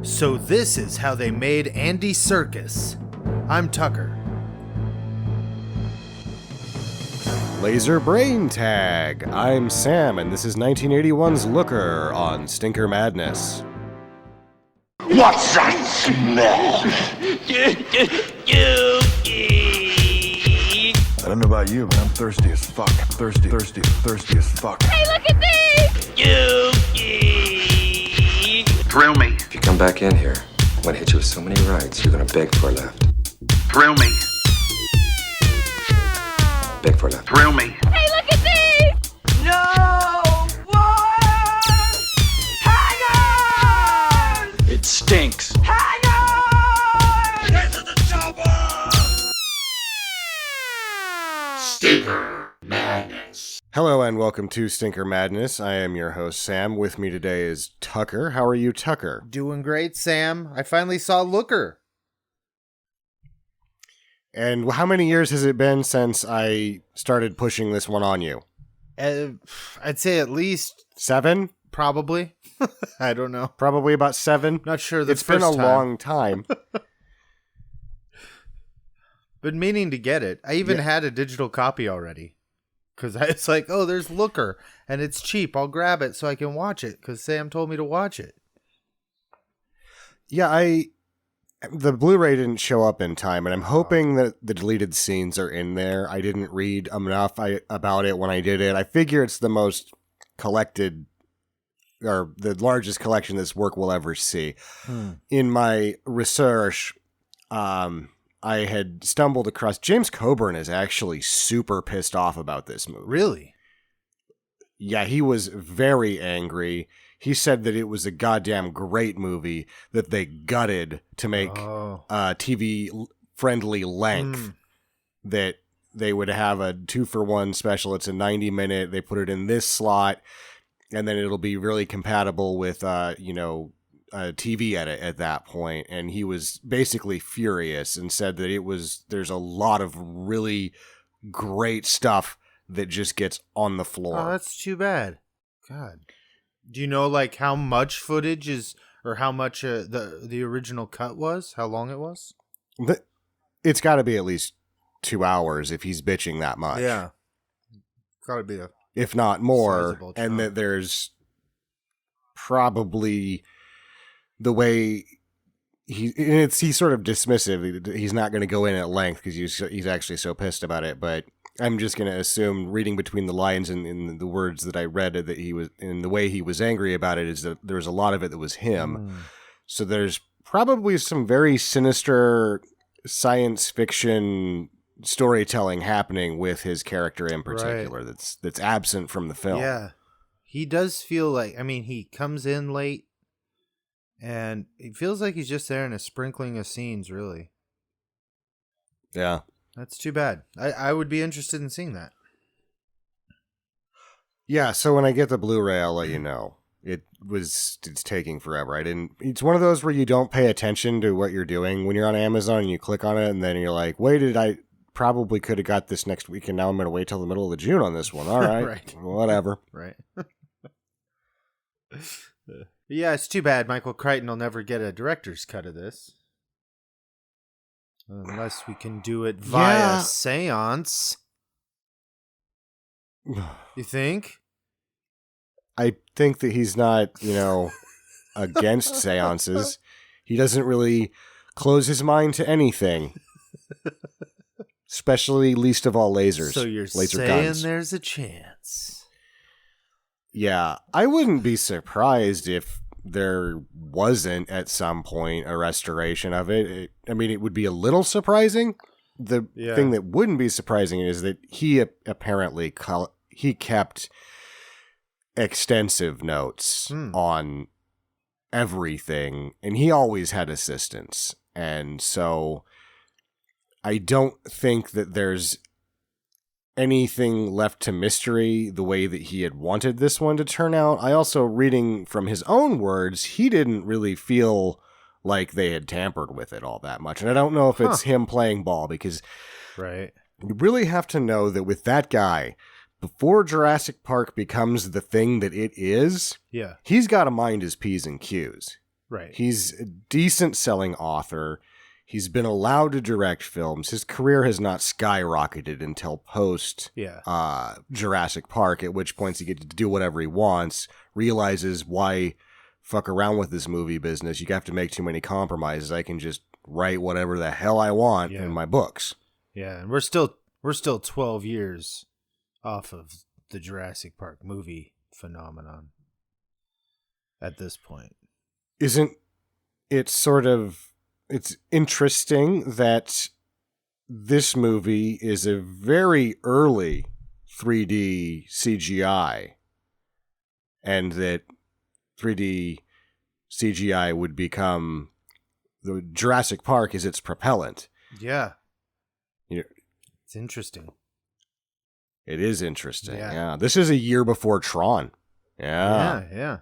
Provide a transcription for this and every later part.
So this is how they made Andy Serkis. I'm Tucker. Laser Brain Tag. I'm Sam, and this is 1981's Looker on Stinker Madness. What's that smell? I don't know about you, but I'm thirsty as fuck. Thirsty as fuck. Hey, look at these! Thrill me. If you come back in here, I'm gonna hit you with so many rights, you're gonna beg for a left. Thrill me. Beg for a left. Thrill me. Hey, look at these! No one! Hang on! It stinks. Hang on! Get to the chopper! Stinker Madness. Hello and welcome to Stinker Madness. I am your host, Sam. With me today is Tucker. How are you, Tucker? Doing great, Sam. I finally saw Looker. And how many years has it been since I started pushing this one on you? I'd say at least 7? probably. I don't know. Probably about 7. Not sure. It's It's been a long time. Been meaning to get it. I even had a digital copy already. Because it's like, oh, there's Looker. And it's cheap. I'll grab it so I can watch it. Because Sam told me to watch it. Yeah, the Blu-ray didn't show up in time, and I'm hoping that the deleted scenes are in there. I didn't read enough about it when I did it. I figure it's the most collected, or the largest collection this work will ever see. In my research, I had stumbled across James Coburn is actually super pissed off about this movie. Really? Yeah, he was very angry. He said that it was a goddamn great movie that they gutted to make TV-friendly length. That they would have a 2-for-1 special. It's a 90-minute. They put it in this slot, and then it'll be really compatible with, a TV edit at that point. And he was basically furious and said that there's a lot of really great stuff that just gets on the floor. Oh, that's too bad. God. Do you know, like, how much footage is, or how much the original cut was? How long it was? It's got to be at least 2 hours if he's bitching that much. Yeah. Got to be if not more. Sizable chunk. And that there's probably the way he's sort of dismissive. He's not going to go in at length because he's actually so pissed about it, but I'm just going to assume, reading between the lines and in the words that I read, that he was, in the way he was angry about it, is that there was a lot of it that was him. So there's probably some very sinister science fiction storytelling happening with his character in particular. Right. That's absent from the film. Yeah, he does feel like. I mean, he comes in late, and it feels like he's just there in a sprinkling of scenes. Really. Yeah. That's too bad. I would be interested in seeing that. Yeah, so when I get the Blu-ray, I'll let you know. It's taking forever. It's one of those where you don't pay attention to what you're doing when you're on Amazon and you click on it and then you're like, I probably could have got this next week and now I'm going to wait till the middle of June on this one. All right. Right. Whatever. Right. Yeah, it's too bad Michael Crichton will never get a director's cut of this. Unless we can do it via seance. You think? I think that he's not, against seances. He doesn't really close his mind to anything. Especially, least of all, lasers. So you're laser saying guns. There's a chance. Yeah, I wouldn't be surprised if there wasn't at some point a restoration of it. It would be a little surprising. The thing that wouldn't be surprising is that he apparently he kept extensive notes on everything, and he always had assistants. And so I don't think that there's anything left to mystery the way that he had wanted this one to turn out. I also, reading from his own words, he didn't really feel like they had tampered with it all that much. And I don't know if it's him playing ball, because you really have to know that with that guy, before Jurassic Park becomes the thing that it is, he's got to mind his P's and Q's. Right. He's a decent selling author. He's been allowed to direct films. His career has not skyrocketed until post Jurassic Park, at which points he gets to do whatever he wants, realizes why fuck around with this movie business. You have to make too many compromises. I can just write whatever the hell I want in my books. Yeah, and we're still 12 years off of the Jurassic Park movie phenomenon at this point. Isn't it sort of... It's interesting that this movie is a very early 3D CGI, and that 3D CGI would become... The Jurassic Park is its propellant. Yeah. You know, it's interesting. It is interesting. Yeah. This is a year before Tron. Yeah.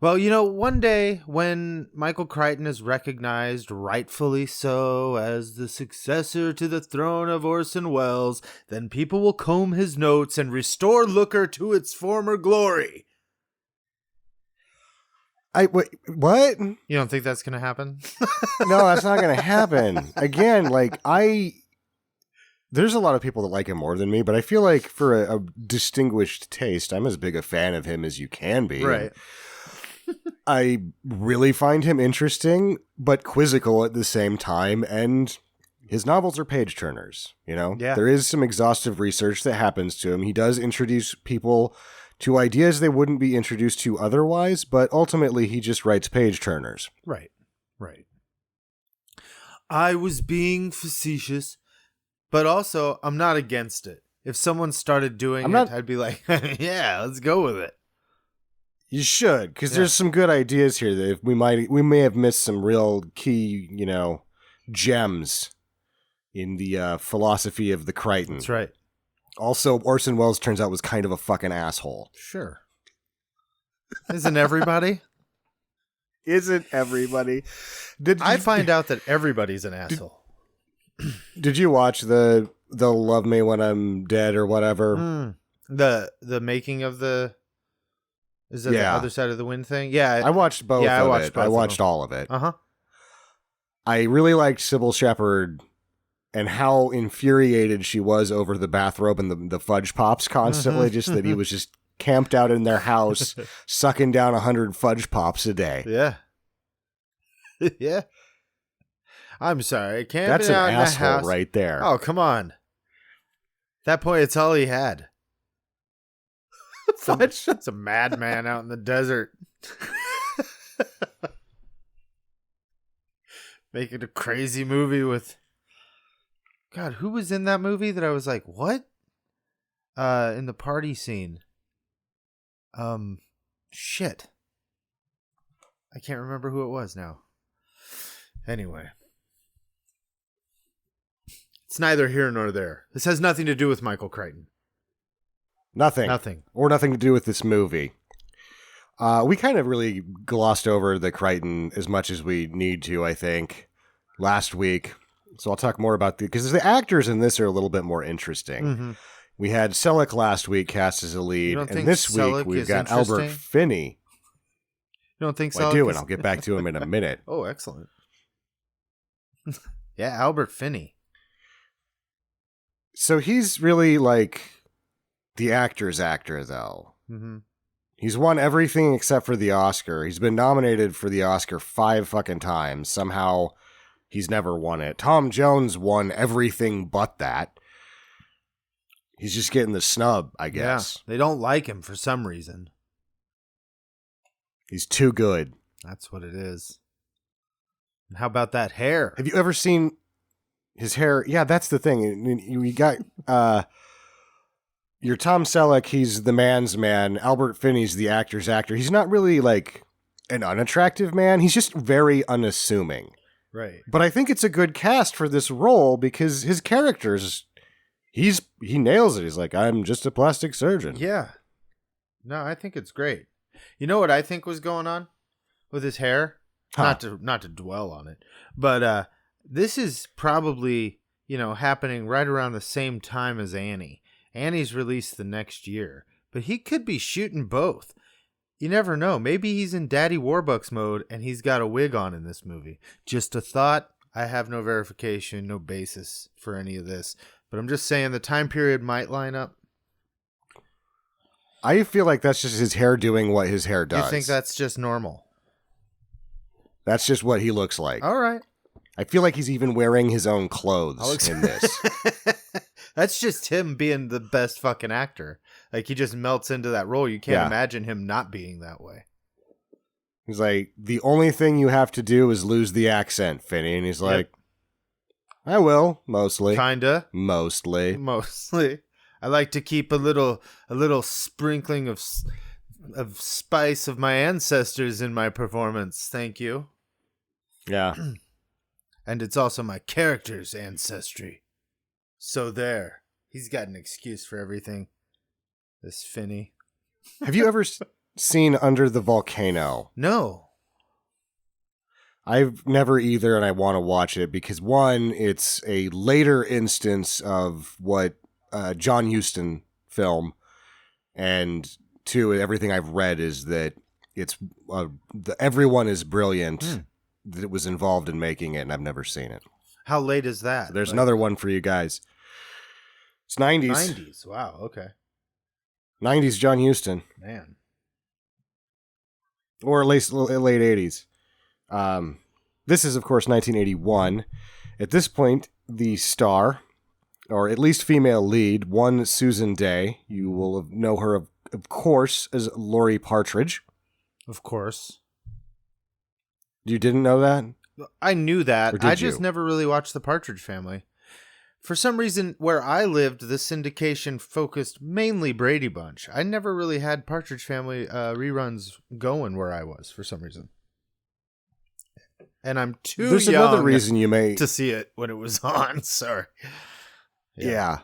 Well, one day when Michael Crichton is recognized, rightfully so, as the successor to the throne of Orson Welles, then people will comb his notes and restore Looker to its former glory. Wait, what? You don't think that's going to happen? No, that's not going to happen. Again, there's a lot of people that like him more than me, but I feel like for a distinguished taste, I'm as big a fan of him as you can be. Right. I really find him interesting, but quizzical at the same time, and his novels are page turners, Yeah. There is some exhaustive research that happens to him. He does introduce people to ideas they wouldn't be introduced to otherwise, but ultimately he just writes page turners. Right. I was being facetious, but also I'm not against it. If someone started doing it, I'd be like, yeah, let's go with it. You should, because there's some good ideas here that we may have missed some real key, gems in the philosophy of the Crichton. That's right. Also, Orson Welles turns out was kind of a fucking asshole. Sure. Isn't everybody? Isn't everybody? I find out that everybody's an asshole. Did you watch the "They'll Love Me When I'm Dead" or whatever? The making of the... Is it the Other Side of the Wind thing? Yeah. I watched both I of watched it. both I of watched them. all of it. Uh-huh. I really liked Sybil Shepherd and how infuriated she was over the bathrobe and the fudge pops constantly, just that he was just camped out in their house, sucking down 100 fudge pops a day. Yeah. Yeah. I'm sorry. Camping That's an out in the asshole house right there. Oh, come on. At that point, it's all he had. It's a madman out in the desert. Making a crazy movie with... God, who was in that movie that I was like, what? In the party scene. Shit. I can't remember who it was now. Anyway. It's neither here nor there. This has nothing to do with Michael Crichton. Nothing. Or nothing to do with this movie. We kind of really glossed over the Crichton as much as we need to, I think, last week. So I'll talk more about because the actors in this are a little bit more interesting. Mm-hmm. We had Selleck last week cast as a lead, and this week we've got Albert Finney. You don't think so? I do, and I'll get back to him in a minute. Oh, excellent. Yeah, Albert Finney. So he's really like the actor's actor, though. Mm-hmm. He's won everything except for the Oscar. He's been nominated for the Oscar 5 fucking times. Somehow he's never won it. Tom Jones won everything but that. He's just getting the snub, I guess. Yeah, they don't like him for some reason. He's too good. That's what it is. And how about that hair? Have you ever seen his hair? Yeah, that's the thing. You got your Tom Selleck, he's the man's man. Albert Finney's the actor's actor. He's not really like an unattractive man. He's just very unassuming. Right. But I think it's a good cast for this role because his character's he nails it. He's like, I'm just a plastic surgeon. Yeah. No, I think it's great. You know what I think was going on with his hair? Huh. Not to dwell on it, but this is probably, happening right around the same time as Annie. Annie's released the next year, but he could be shooting both. You never know. Maybe he's in Daddy Warbucks mode and he's got a wig on in this movie. Just a thought. I have no verification, no basis for any of this. But I'm just saying the time period might line up. I feel like that's just his hair doing what his hair does. You think that's just normal? That's just what he looks like. All right. I feel like he's even wearing his own clothes in this. That's just him being the best fucking actor. Like, he just melts into that role. You can't imagine him not being that way. He's like, the only thing you have to do is lose the accent, Finney. And he's like, I will, mostly. Kinda. Mostly. I like to keep a little sprinkling of spice of my ancestors in my performance. Thank you. Yeah. And it's also my character's ancestry. So there. He's got an excuse for everything. This Finney. Have you ever seen Under the Volcano? No. I've never either, and I want to watch it because, one, it's a later instance of what John Huston film, and two, everything I've read is that it's everyone is brilliant that was involved in making it, and I've never seen it. How late is that? So there's another one for you guys. It's 90s. 90s. Wow, okay. 90s John Huston. Man. Or at least late 80s. This is, of course, 1981. At this point, the star, or at least female lead, one Susan Day. You will know her, of course, as Laurie Partridge. Of course. You didn't know that? I knew that. Or did I just you? never really watched The Partridge Family. For some reason, where I lived, the syndication focused mainly Brady Bunch. I never really had Partridge Family reruns going where I was, for some reason. And I'm too There's young another reason you may... to see it when it was on. Sorry. Yeah.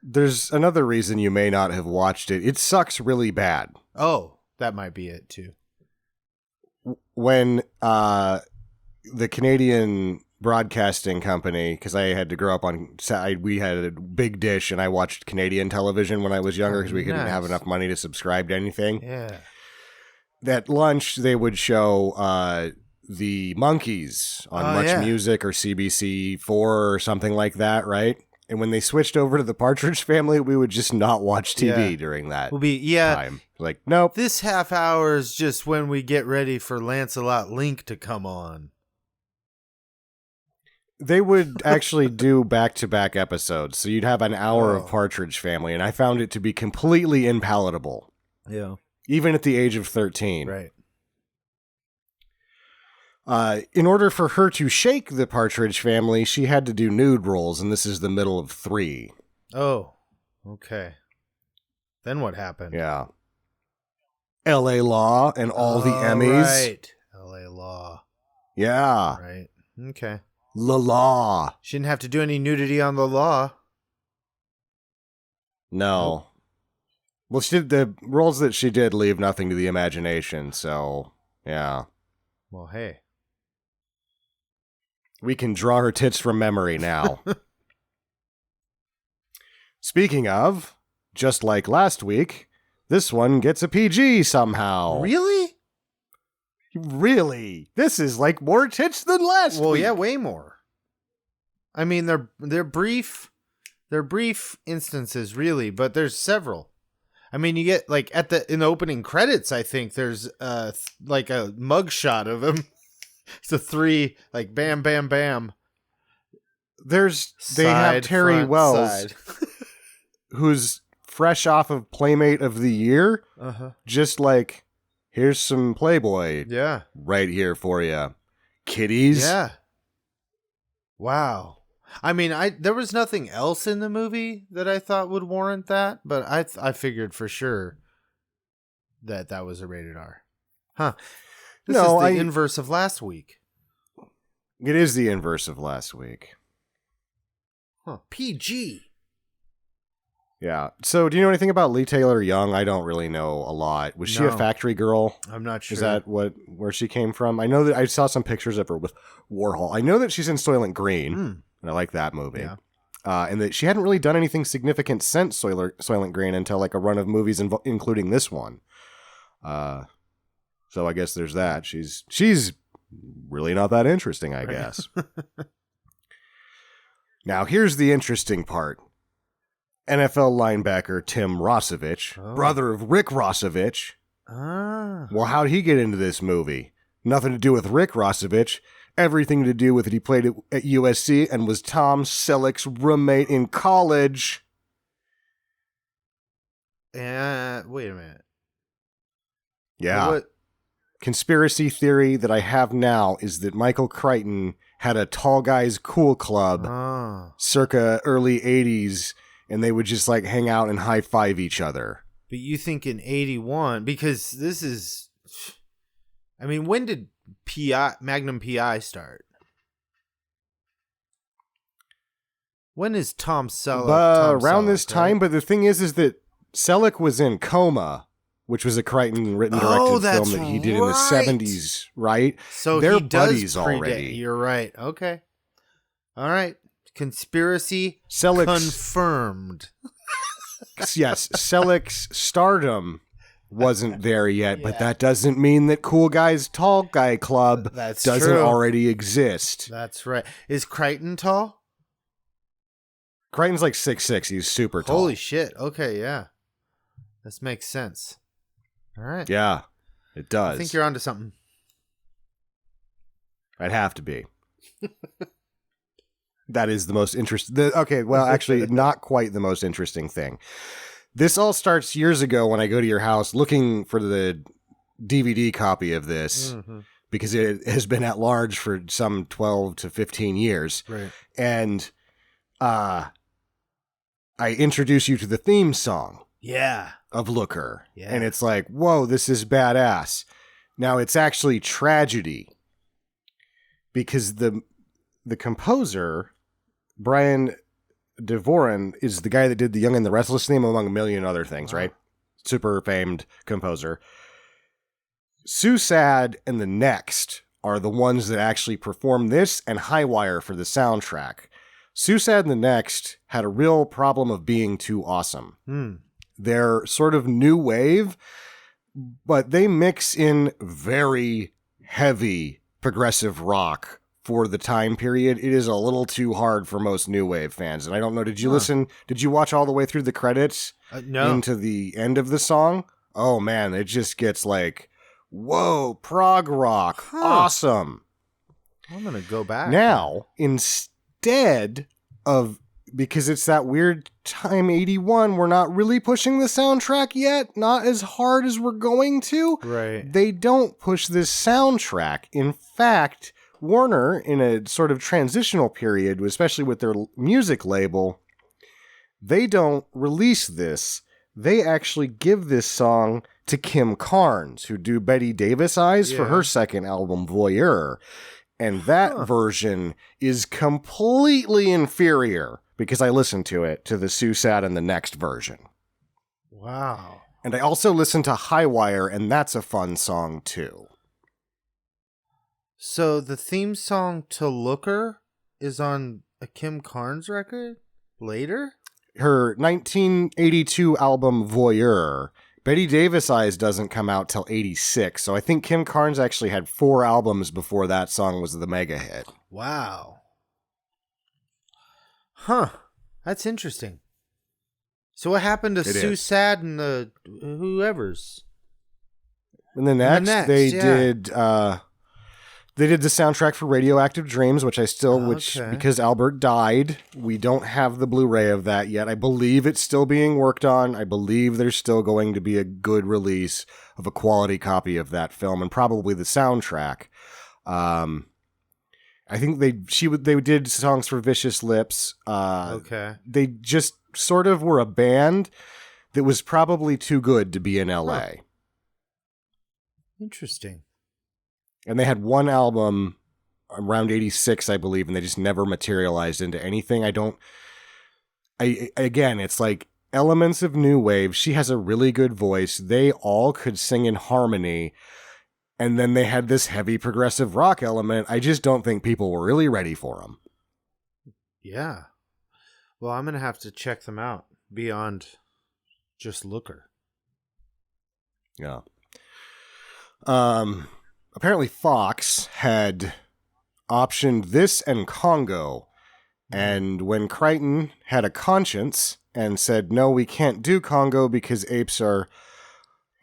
There's another reason you may not have watched it. It sucks really bad. Oh, that might be it, too. When the Canadian broadcasting company, because I had to grow up on, we had a big dish, and I watched Canadian television when I was younger because we couldn't have enough money to subscribe to anything. Yeah. At lunch, they would show the Monkees on Much Music or CBC4 or something like that, right? And when they switched over to the Partridge Family, we would just not watch TV during that time. Like, nope. This half hour is just when we get ready for Lancelot Link to come on. They would actually do back-to-back episodes, so you'd have an hour of Partridge Family, and I found it to be completely impalatable. Yeah. Even at the age of 13. Right. In order for her to shake the Partridge Family, she had to do nude roles, and this is the middle of 3. Oh, okay. Then what happened? Yeah. L.A. Law and all the Emmys. Right. L.A. Law. Yeah. Right. Okay. La Law. She didn't have to do any nudity on the law. No. Well, she did the roles that she did leave nothing to the imagination, so yeah. Well, hey. We can draw her tits from memory now. Speaking of, just like last week, this one gets a PG somehow. Really? Really? This is like more tits than last week. Well, yeah, way more. I mean, they're brief instances, really, but there's several. I mean, you get like in the opening credits, I think there's like a mugshot of him. It's a 3, like bam, bam, bam. They have Terry front, Wells, side. who's fresh off of Playmate of the Year. Just like, here's some Playboy. Yeah. Right here for you. Kitties. Yeah. Wow. I mean, there was nothing else in the movie that I thought would warrant that, but I figured for sure that was a rated R. Huh. This is the inverse of last week. It is the inverse of last week. Huh. PG. Yeah. So, do you know anything about Lee Taylor Young? I don't really know a lot. Was she a factory girl? I'm not sure. Is that where she came from? I know that I saw some pictures of her with Warhol. I know that she's in Soylent Green, and I like that movie. Yeah. And that she hadn't really done anything significant since Soylent Green until like a run of movies including this one. So I guess there's that. She's really not that interesting, I guess. Now, here's the interesting part. NFL linebacker Tim Rossovich, brother of Rick Rossovich. Well, how'd he get into this movie? Nothing to do with Rick Rossovich. Everything to do with it. He played at USC and was Tom Selleck's roommate in college. Wait a minute. Yeah. What? Conspiracy theory that I have now is that Michael Crichton had a Tall Guys Cool Club circa early 80s, and they would just like hang out and high-five each other. But you think in 81, because this is, I mean, when did Magnum PI start? When is Tom Selleck? Around this time, but the thing is that Selleck was in Coma, which was a Crichton written directed film that he did in the 70s, right? So they're he does buddies predate. already. You're right. Okay. All right. Conspiracy Selleck's, confirmed. yes, Selleck's stardom wasn't there yet, but that doesn't mean that Cool Guys Tall Guy Club doesn't true. already exist. That's right. Is Crichton tall? Crichton's like 6'6". He's super tall. Holy shit. Okay, yeah. This makes sense. All right. Yeah, it does. I think you're onto something. I'd have to be. That is the most interesting. Okay, well, actually, not quite the most interesting thing. This all starts years ago when I go to your house looking for the DVD copy of this, because it has been at large for some 12 to 15 years. Right. And I introduce you to the theme song. Yeah. Of Looker. Yeah. And it's like, whoa, this is badass. Now, it's actually tragedy, because the composer, Brian Devoren, is the guy that did The Young and the Restless theme, among a million other things, right? Super famed composer. Sue Sad and The Next are the ones that actually perform this, and Highwire for the soundtrack. Sue Sad and The Next had a real problem of being too awesome. They're sort of new wave, but they mix in very heavy progressive rock for the time period. It is a little too hard for most new wave fans. And I don't know, did you listen? Did you watch all the way through the credits? No. Into the end of the song? Oh man, it just gets like, whoa, prog rock. Awesome. I'm going to go back. Now, instead of, because it's that weird time, 81, we're not really pushing the soundtrack yet, not as hard as we're going to. Right. They don't push this soundtrack. In fact, Warner, in a sort of transitional period, especially with their music label, they don't release this. They actually give this song to Kim Carnes, who do Betty Davis Eyes for her second album, Voyeur. And that version is completely inferior, because I listened to it, to the Sue Sad and The Next version. Wow. And I also listened to Highwire, and that's a fun song too. So the theme song to Looker is on a Kim Carnes record later? Her 1982 album, Voyeur. Betty Davis Eyes doesn't come out till 86, so I think Kim Carnes actually had 4 albums before that song was the mega hit. Wow. Huh. That's interesting. So what happened to Sue Sad and the whoever's? And the next, they did the soundtrack for Radioactive Dreams, which I still, because Albert died, we don't have the Blu-ray of that yet. I believe it's still being worked on. I believe there's still going to be a good release of a quality copy of that film, and probably the soundtrack. I think they did songs for Vicious Lips. They just sort of were a band that was probably too good to be in LA. Interesting. And they had one album around 86, I believe, and they just never materialized into anything. Again, it's like elements of new wave. She has a really good voice. They all could sing in harmony. And then they had this heavy progressive rock element. I just don't think people were really ready for them. Yeah. Well, I'm going to have to check them out beyond just Looker. Yeah. Apparently Fox had optioned this and Congo. And when Crichton had a conscience and said, no, we can't do Congo because apes are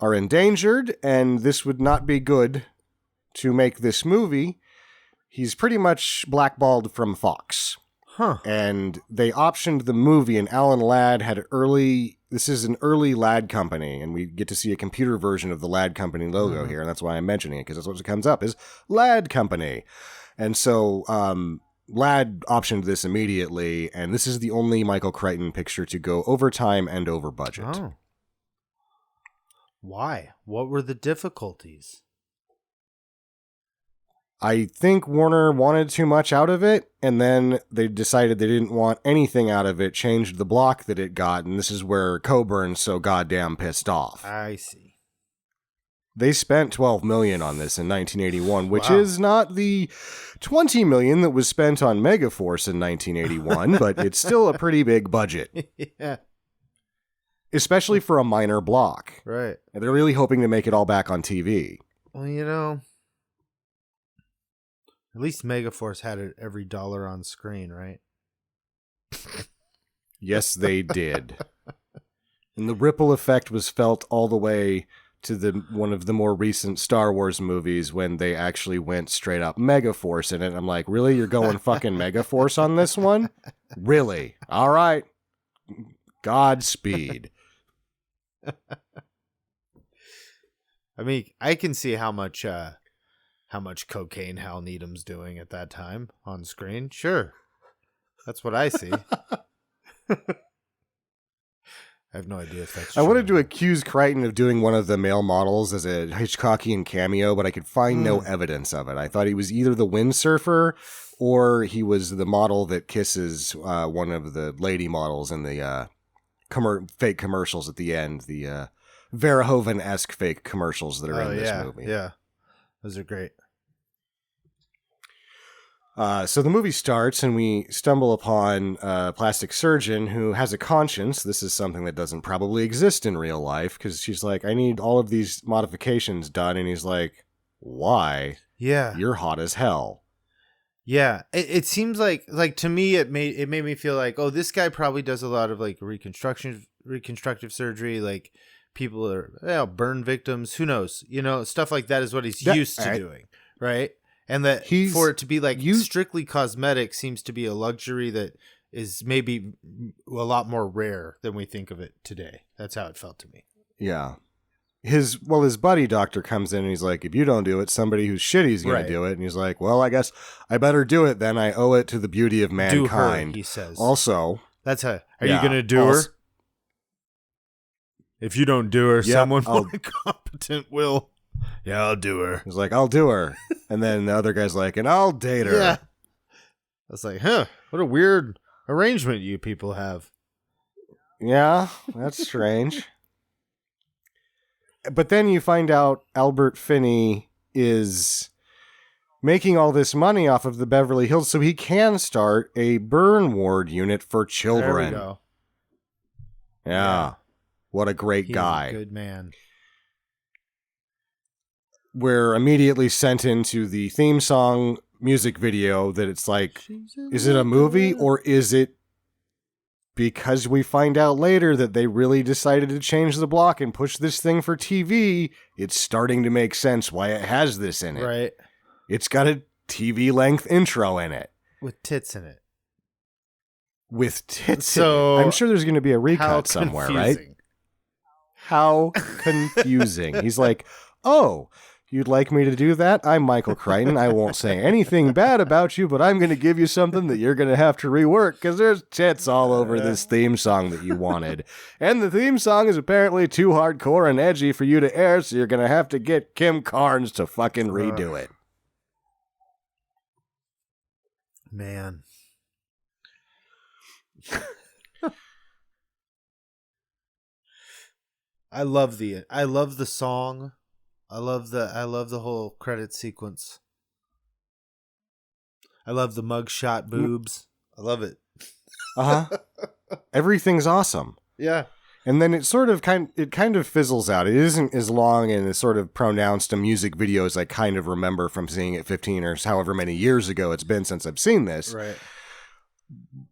endangered and this would not be good to make this movie, he's pretty much blackballed from Fox. Huh. And they optioned the movie, and Alan Ladd had this is an early Ladd company, and we get to see a computer version of the Ladd company logo here, and that's why I'm mentioning it, because that's what comes up, is Ladd company. And so Ladd optioned this immediately, and this is the only Michael Crichton picture to go over time and over budget. Oh. Why? What were the difficulties? I think Warner wanted too much out of it, and then they decided they didn't want anything out of it, changed the block that it got, and this is where Coburn's so goddamn pissed off. I see. They spent $12 million on this in 1981, which Wow. is not the $20 million that was spent on Megaforce in 1981, but it's still a pretty big budget, Yeah. especially for a minor block. Right. And they're really hoping to make it all back on TV. Well, at least Megaforce had it every dollar on screen, right? Yes, they did. And the ripple effect was felt all the way to one of the more recent Star Wars movies when they actually went straight up Megaforce in it. I'm like, really? You're going fucking Megaforce on this one? Really? All right. Godspeed. I mean, I can see how much cocaine Hal Needham's doing at that time on screen. Sure. That's what I see. I have no idea if that's true. I wanted to accuse Crichton of doing one of the male models as a Hitchcockian cameo, but I could find no evidence of it. I thought he was either the windsurfer or he was the model that kisses one of the lady models in the fake commercials at the end, the Verhoeven-esque fake commercials that are in this movie. Yeah, those are great. So the movie starts and we stumble upon a plastic surgeon who has a conscience. This is something that doesn't probably exist in real life because she's like, I need all of these modifications done. And he's like, why? Yeah. You're hot as hell. Yeah. It seems like to me, it made me feel like, oh, this guy probably does a lot of like reconstructive surgery. Like people are burn victims. Who knows? Stuff like that is what he's used to doing. Right. And that for it to be like strictly cosmetic seems to be a luxury that is maybe a lot more rare than we think of it today. That's how it felt to me. Yeah. His buddy doctor comes in and he's like, if you don't do it, somebody who's shitty is going to do it. And he's like, well, I guess I better do it then. I owe it to the beauty of mankind. Do her, he says. Also. That's how. Are you going to do her? If you don't do her, someone more competent will. Yeah, I'll do her. He's like, I'll do her. And then the other guy's like, and I'll date her. Yeah. I was like, what a weird arrangement you people have. Yeah, that's strange. But then you find out Albert Finney is making all this money off of the Beverly Hills so he can start a burn ward unit for children. There we go. Yeah. What a great guy. A good man. We're immediately sent into the theme song music video that it's like, is it a movie or is it because we find out later that they really decided to change the block and push this thing for TV? It's starting to make sense why it has this in it. Right. It's got a TV length intro in it. With tits in it. With tits so in it. I'm sure there's going to be a recut somewhere, right? How confusing. He's like, oh, you'd like me to do that? I'm Michael Crichton. I won't say anything bad about you, but I'm going to give you something that you're going to have to rework because there's tits all over this theme song that you wanted. And the theme song is apparently too hardcore and edgy for you to air, so you're going to have to get Kim Carnes to fucking redo it. Man. I love the song. I love the whole credit sequence. I love the mugshot boobs. I love it. Uh-huh. Everything's awesome. Yeah. And then it kind of fizzles out. It isn't as long and as sort of pronounced a music video as I kind of remember from seeing it 15 or however many years ago it's been since I've seen this. Right.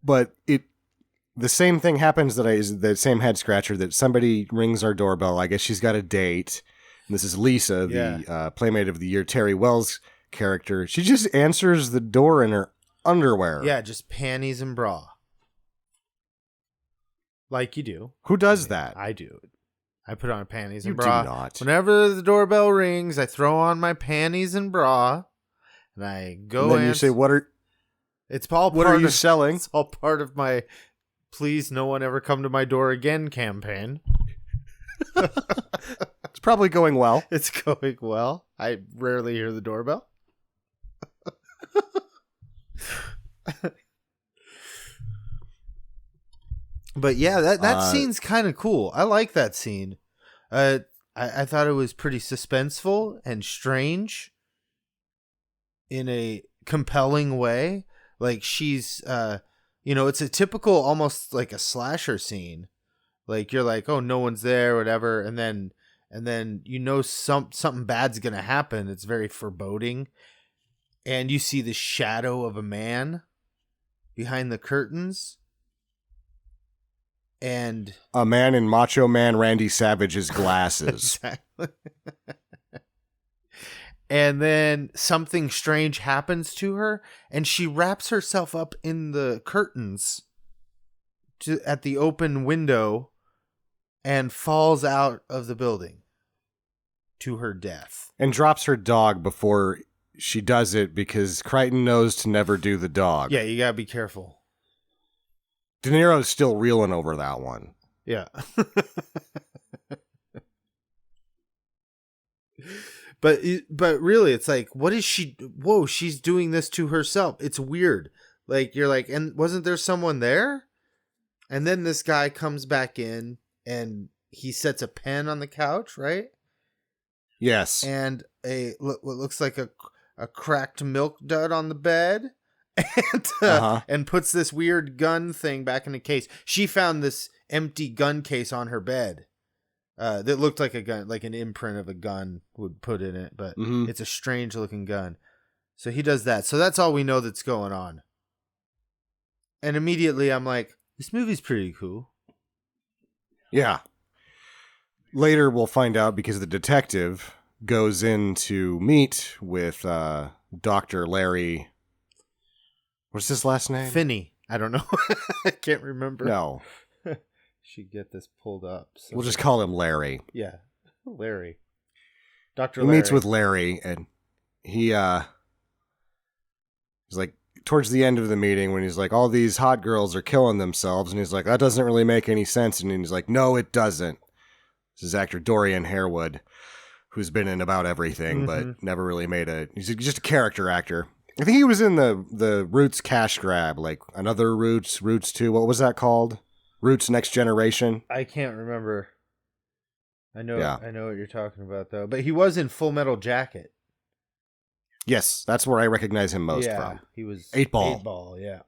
But the same thing happens the same head scratcher that somebody rings our doorbell. I guess she's got a date. And this is Lisa, the Playmate of the Year, Terry Wells character. She just answers the door in her underwear. Yeah, just panties and bra. Like you do. Who does that? I do. I put on panties You and bra. do not. Whenever the doorbell rings, I throw on my panties and bra, and I go And then you say, What are you selling? It's all part of my "Please, no one ever come to my door again" campaign. It's probably going well. It's going well. I rarely hear the doorbell. But yeah, that scene's kind of cool. I like that scene. I thought it was pretty suspenseful and strange in a compelling way. Like she's, it's a typical, almost like a slasher scene. Like you're like, oh, no one's there, whatever, and then something bad's gonna happen. It's very foreboding, and you see the shadow of a man behind the curtains. And a man in Macho Man Randy Savage's glasses. Exactly. And then something strange happens to her, and she wraps herself up in the curtains at the open window and falls out of the building to her death. And drops her dog before she does it because Crichton knows to never do the dog. Yeah, you gotta be careful. De Niro's still reeling over that one. Yeah. But really, it's like, what is she? Whoa, she's doing this to herself. It's weird. Like, you're like, and wasn't there someone there? And then this guy comes back in and he sets a pen on the couch, right? Yes. And what looks like a cracked milk dud on the bed. And puts this weird gun thing back in the case. She found this empty gun case on her bed that looked like a gun, like an imprint of a gun would put in it, but it's a strange looking gun. So he does that. So that's all we know that's going on. And immediately I'm like, this movie's pretty cool. Yeah. Later we'll find out because the detective goes in to meet with Dr. Larry. What's his last name? Finney. I don't know. I can't remember. No. Should get this pulled up. So. We'll just call him Larry. Yeah. Larry. Dr. He Larry. meets with Larry, and he's like, towards the end of the meeting, when he's like, all these hot girls are killing themselves, and he's like, that doesn't really make any sense. And he's like, no, it doesn't. This is actor Dorian Harewood, who's been in about everything, but never really he's just a character actor. I think he was in the Roots cash grab, like another Roots 2. What was that called? Roots Next Generation. I can't remember. I know what you're talking about though. But he was in Full Metal Jacket. Yes, that's where I recognize him most from. He was 8 Ball. 8 Ball, yeah.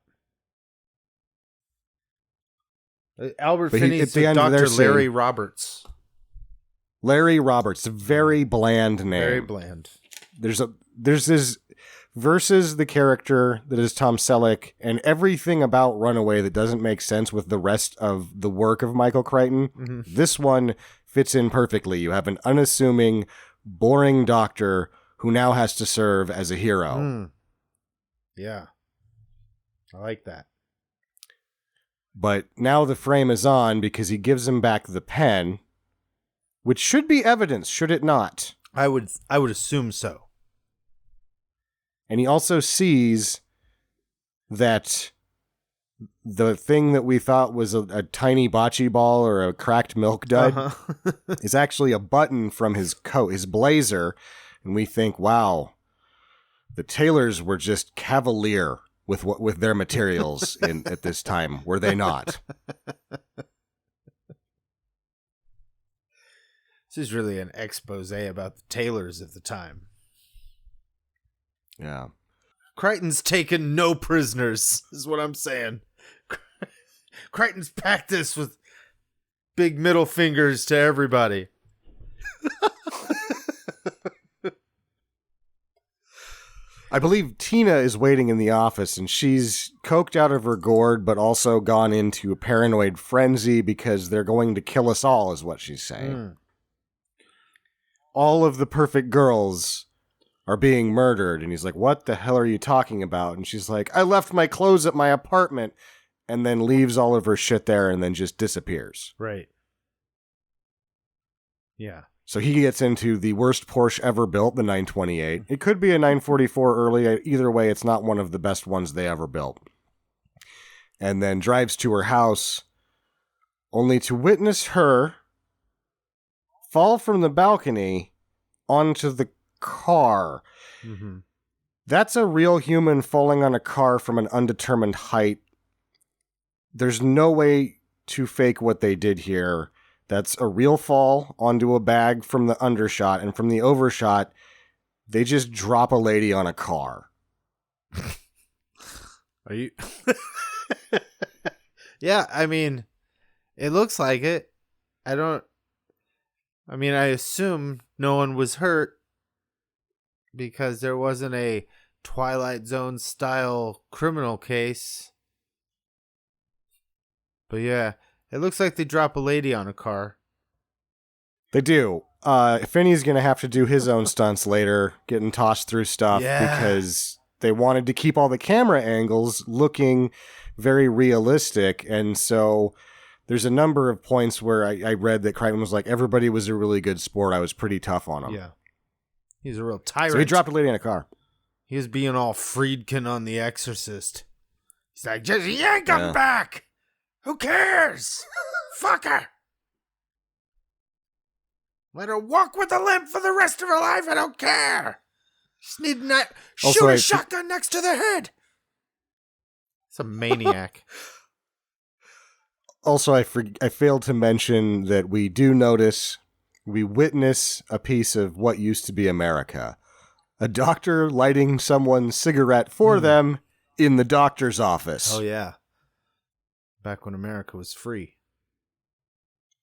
Albert But Finney's Dr. Larry Roberts. Larry Roberts, a very bland name. Very bland. There's this versus the character that is Tom Selleck and everything about Runaway that doesn't make sense with the rest of the work of Michael Crichton. Mm-hmm. This one fits in perfectly. You have an unassuming, boring doctor who now has to serve as a hero. Mm. Yeah. I like that. But now the frame is on because he gives him back the pen, which should be evidence, should it not? I would assume so. And he also sees that the thing that we thought was a tiny bocce ball or a cracked milk dud is actually a button from his coat, his blazer. And we think, wow, the tailors were just cavalier with their materials at this time, were they not? This is really an expose about the tailors of the time. Yeah. Crichton's taken no prisoners, is what I'm saying. Crichton's packed this with big middle fingers to everybody. I believe Tina is waiting in the office, and she's coked out of her gourd, but also gone into a paranoid frenzy because they're going to kill us all, is what she's saying. All of the perfect girls are being murdered. And he's like, what the hell are you talking about? And she's like, I left my clothes at my apartment, and then leaves all of her shit there and then just disappears. Right. Yeah. So he gets into the worst Porsche ever built, the 928. It could be a 944 early. Either way, it's not one of the best ones they ever built. And then drives to her house, only to witness her fall from the balcony onto the car. Mm-hmm. That's a real human falling on a car from an undetermined height. There's no way to fake what they did here. That's a real fall onto a bag from the undershot, and from the overshot, they just drop a lady on a car. Are you? Yeah, I mean, it looks like it. I assume no one was hurt because there wasn't a Twilight Zone style criminal case. But yeah, it looks like they drop a lady on a car. They do. Finney's going to have to do his own stunts later, getting tossed through stuff, because they wanted to keep all the camera angles looking very realistic. And so there's a number of points where I read that Crichton was like, everybody was a really good sport. I was pretty tough on him. Yeah. He's a real tyrant. So he dropped a lady in a car. He was being all Friedkin on The Exorcist. He's like, just yank him back. Who cares? Fuck her. Let her walk with a limp for the rest of her life. I don't care. Just need to shoot a shotgun next to the head. It's a maniac. Also, I failed to mention that we witness a piece of what used to be America. A doctor lighting someone's cigarette for them in the doctor's office. Oh, yeah. Back when America was free.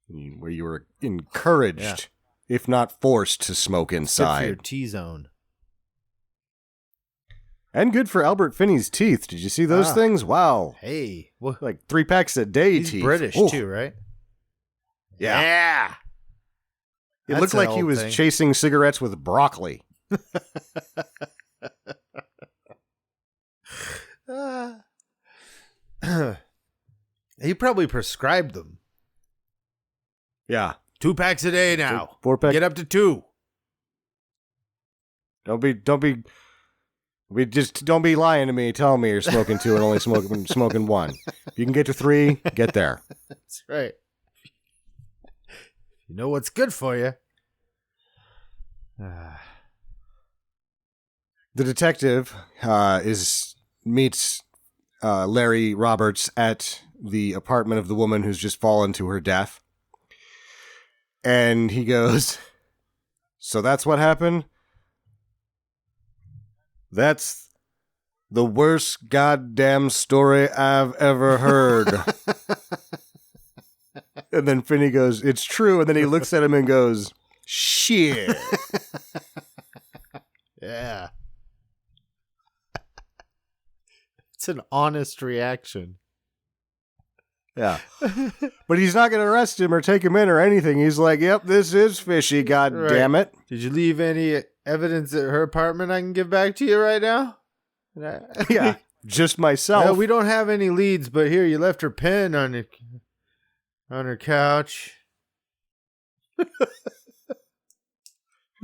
Where you were encouraged, if not forced, to smoke inside. Good for your T-zone. And good for Albert Finney's teeth. Did you see those things? Wow. Hey. Well, like 3 packs a day he's teeth. British, too, right? Yeah. It looked like he was chasing cigarettes with broccoli. He probably prescribed them. Yeah. 2 packs a day now. 4 packs. Get up to 2. Don't be lying to me. Tell me you're smoking 2 and only smoking 1. If you can get to 3, get there. That's right. You know what's good for you. The detective meets Larry Roberts at the apartment of the woman who's just fallen to her death. And he goes, so that's what happened? That's the worst goddamn story I've ever heard. And then Finney goes, it's true. And then he looks at him and goes, shit. Yeah. It's an honest reaction. Yeah. But he's not going to arrest him or take him in or anything. He's like, yep, this is fishy, god damn it. Did you leave any evidence at her apartment I can give back to you right now? Yeah, just myself. No, we don't have any leads, but here, you left her pen on her couch. There's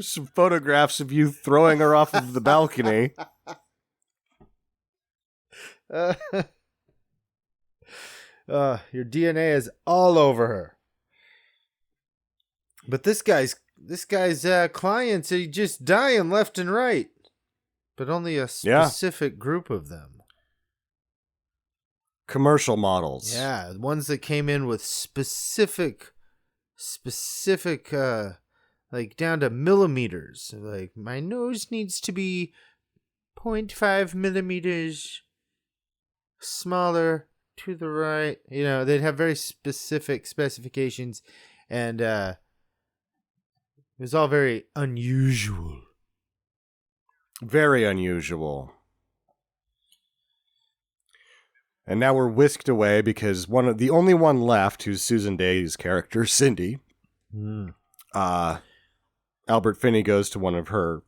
some photographs of you throwing her off of the balcony. Your DNA is all over her. But this guy's clients are just dying left and right. But only a specific group of them. Commercial models. Yeah, ones that came in with specific, like down to millimeters. Like, my nose needs to be 0.5 millimeters smaller to the right. You know, they'd have very specific specifications, and it was all very unusual. Very unusual. And now we're whisked away because the only one left, who's Susan Day's character, Cindy. Albert Finney goes to one of her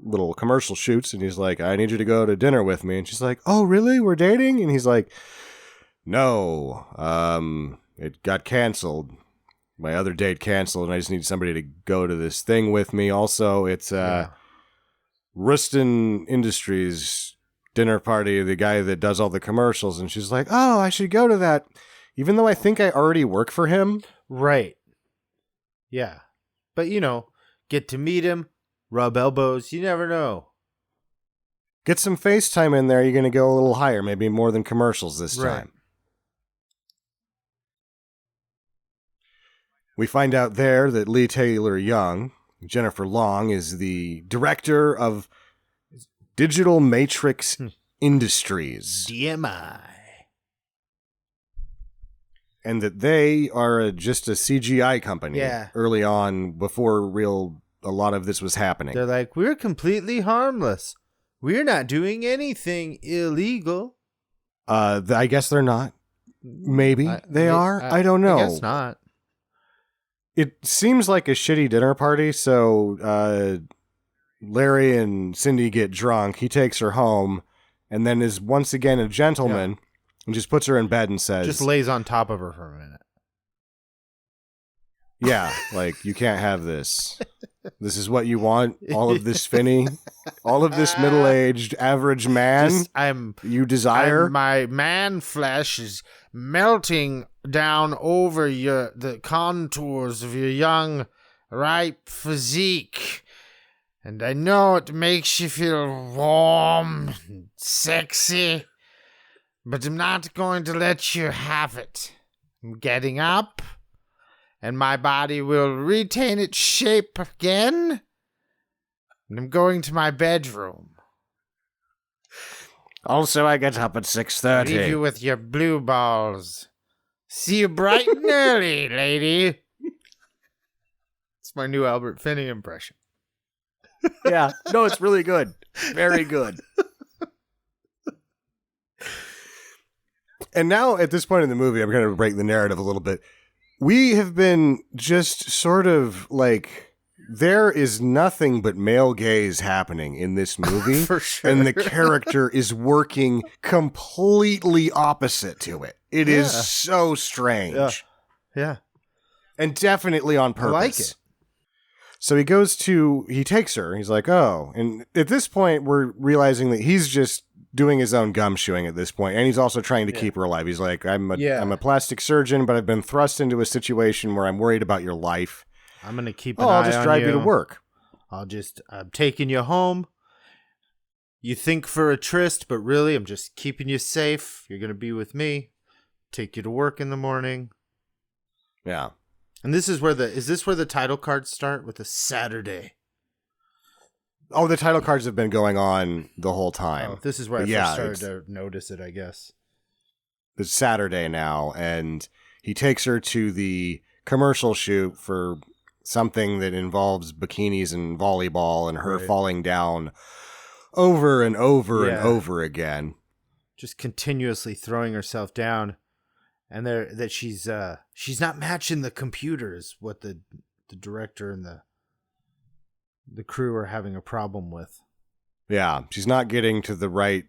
little commercial shoots, and he's like, I need you to go to dinner with me. And she's like, oh, really? We're dating? And he's like, no, it got canceled. My other date canceled, and I just need somebody to go to this thing with me. Also, it's Rustin Industries dinner party, the guy that does all the commercials. And she's like, oh, I should go to that, even though I think I already work for him. Right. Yeah. But, you know, get to meet him, rub elbows, you never know. Get some FaceTime in there, you're going to go a little higher, maybe more than commercials this time. We find out there that Lee Taylor Young, Jennifer Long, is the director of Digital Matrix Industries. DMI. And that they are just a CGI company early on, before a lot of this was happening. They're like, we're completely harmless. We're not doing anything illegal. I guess they're not. Maybe they are. I don't know. I guess not. It seems like a shitty dinner party, so Larry and Cindy get drunk. He takes her home, and then is once again a gentleman, and just puts her in bed and says... Just lays on top of her for a minute. Yeah, like, you can't have this. This is what you want? All of this Finney? All of this middle-aged average man you desire? My man flesh is melting down over the contours of your young, ripe physique. And I know it makes you feel warm and sexy, but I'm not going to let you have it. I'm getting up, and my body will retain its shape again, and I'm going to my bedroom. Also, I get up at 6:30. Leave you with your blue balls. See you bright and early, lady. It's my new Albert Finney impression. Yeah, no, it's really good. Very good. And now, at this point in the movie, I'm going to break the narrative a little bit. We have been just sort of like, there is nothing but male gaze happening in this movie. For sure. And the character is working completely opposite to it. It is so strange. Yeah. And definitely on purpose. I like it. So he takes her. He's like, oh. And at this point, we're realizing that he's just doing his own gumshoeing at this point. And he's also trying to keep her alive. He's like, I'm a plastic surgeon, but I've been thrust into a situation where I'm worried about your life. I'm going to keep an eye I'll just on drive you to work. I'm taking you home. You think for a tryst, but really, I'm just keeping you safe. You're going to be with me. Take you to work in the morning. Yeah. And is this where the title cards start with a Saturday? Oh, the title cards have been going on the whole time. Oh, this is where I first started to notice it, I guess. It's Saturday now, and he takes her to the commercial shoot for something that involves bikinis and volleyball and her falling down over and over and over again. Just continuously throwing herself down. And that she's not matching the computer is what the director and the crew are having a problem with. Yeah, she's not getting to the right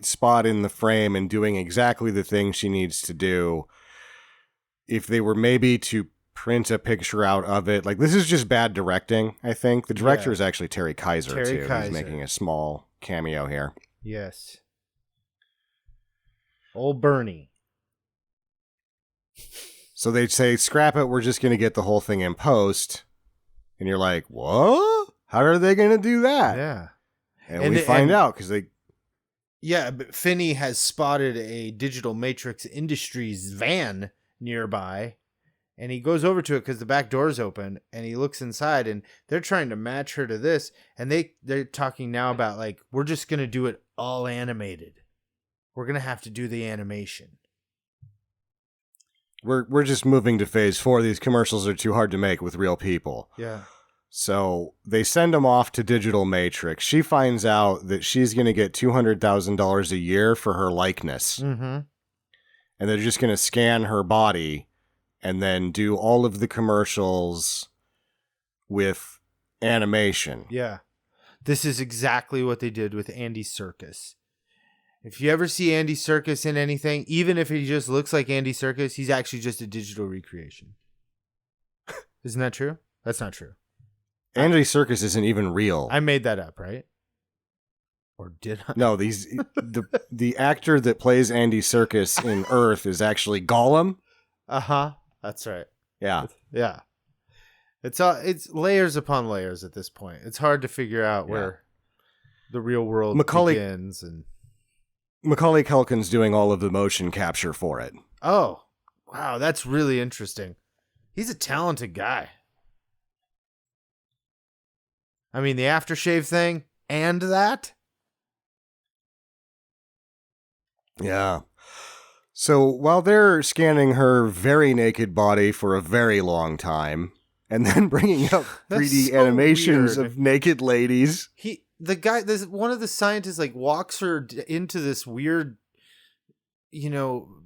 spot in the frame and doing exactly the thing she needs to do. If they were maybe to print a picture out of it, like, this is just bad directing, I think. The director is actually Terry Kaiser, too. He's making a small cameo here. Yes. Old Bernie. So they say, scrap it, we're just going to get the whole thing in post. And you're like, what? How are they going to do that? Yeah. And we find out because they... Yeah, but Finney has spotted a Digital Matrix Industries van nearby. And he goes over to it because the back door's open. And he looks inside and they're trying to match her to this. And they're talking now about, like, we're just going to do it all animated. we're going to have to do the animation. We're just moving to phase 4. These commercials are too hard to make with real people. Yeah. So they send him off to Digital Matrix. She finds out that she's going to get $200,000 a year for her likeness. Mm-hmm. And they're just going to scan her body and then do all of the commercials with animation. Yeah. This is exactly what they did with Andy Serkis. If you ever see Andy Serkis in anything, even if he just looks like Andy Serkis, he's actually just a digital recreation. Isn't that true? That's not true. Andy Serkis isn't even real. I made that up, right? Or did I? No, the actor that plays Andy Serkis in Earth is actually Gollum. Uh-huh. That's right. Yeah. Yeah. It's layers upon layers at this point. It's hard to figure out where the real world begins. And Macaulay Culkin's doing all of the motion capture for it. oh, wow, that's really interesting. He's a talented guy. I mean, the aftershave thing and that. Yeah. So while they're scanning her very naked body for a very long time, and then bringing up That's 3D so animations weird. of naked ladies. One of the scientists like walks her into this weird,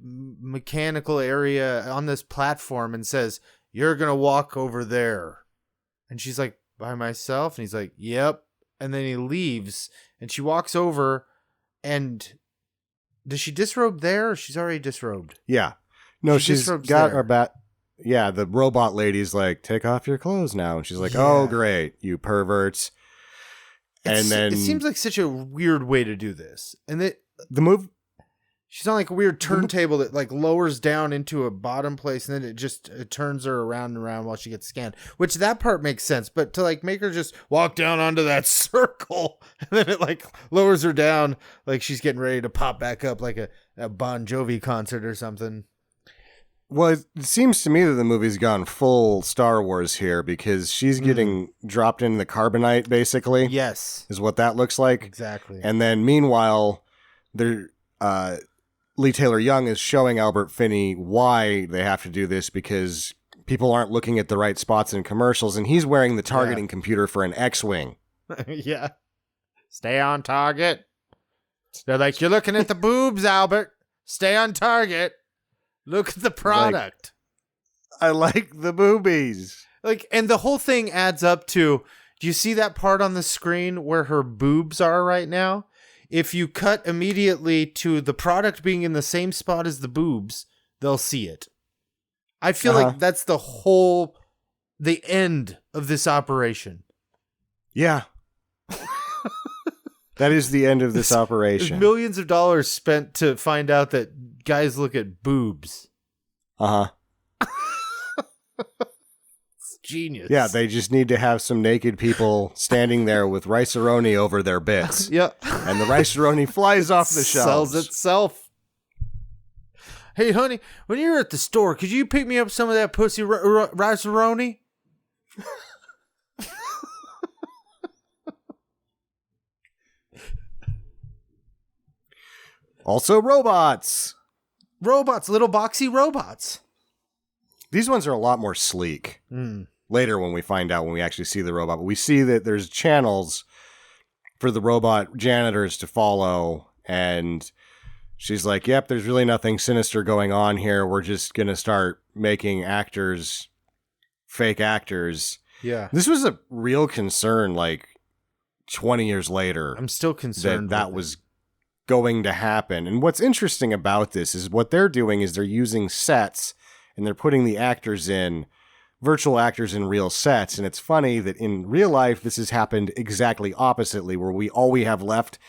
mechanical area on this platform and says, "You're going to walk over there." And she's like, "By myself?" And he's like, "Yep." And then he leaves and she walks over and does she disrobe there or she's already disrobed? Yeah. No, She she's disrobes got there. her back. Yeah, the robot lady's like, "Take off your clothes now." And she's like, Yeah. "Oh, great, you perverts." And then it seems like such a weird way to do this. And the move. she's on like a weird turntable that like lowers down into a bottom place and then it turns her around and around while she gets scanned, which that part makes sense. But to like make her just walk down onto that circle and then it like lowers her down like she's getting ready to pop back up like a Bon Jovi concert or something. Well, it seems to me that the movie's gone full Star Wars here because she's getting dropped into the carbonite, basically. Yes, Is what that looks like. exactly. And then meanwhile, Lee Taylor Young is showing Albert Finney why they have to do this because people aren't looking at the right spots in commercials, and he's wearing the targeting computer for an X-Wing. Yeah. Stay on target. They're like, "You're looking at the boobs, Albert. Stay on target. Look at the product." I like the boobies. And the whole thing adds up to, do you see that part on the screen where her boobs are right now? If you cut immediately to the product being in the same spot as the boobs, they'll see it. I feel like that's the end of this operation. Yeah. That is the end of this operation. Millions of dollars spent to find out that guys look at boobs. Uh-huh. It's genius. Yeah, they just need to have some naked people standing there with rice-a-roni over their bits. Yep. And the rice-a-roni flies off the shelves. Sells itself. Hey, honey, when you're at the store, could you pick me up some of that pussy rice-a-roni? Also robots. Robots, little boxy robots. These ones are a lot more sleek. Later when we find out, when we actually see the robot. But we see that there's channels for the robot janitors to follow. And she's like, "Yep, there's really nothing sinister going on here. We're just going to start making actors, fake actors." Yeah. This was a real concern like 20 years later. I'm still concerned that with was going to happen. And what's interesting about this is what they're doing is they're using sets and they're putting the actors in, virtual actors in real sets. And it's funny that in real life, this has happened exactly oppositely, where all we have left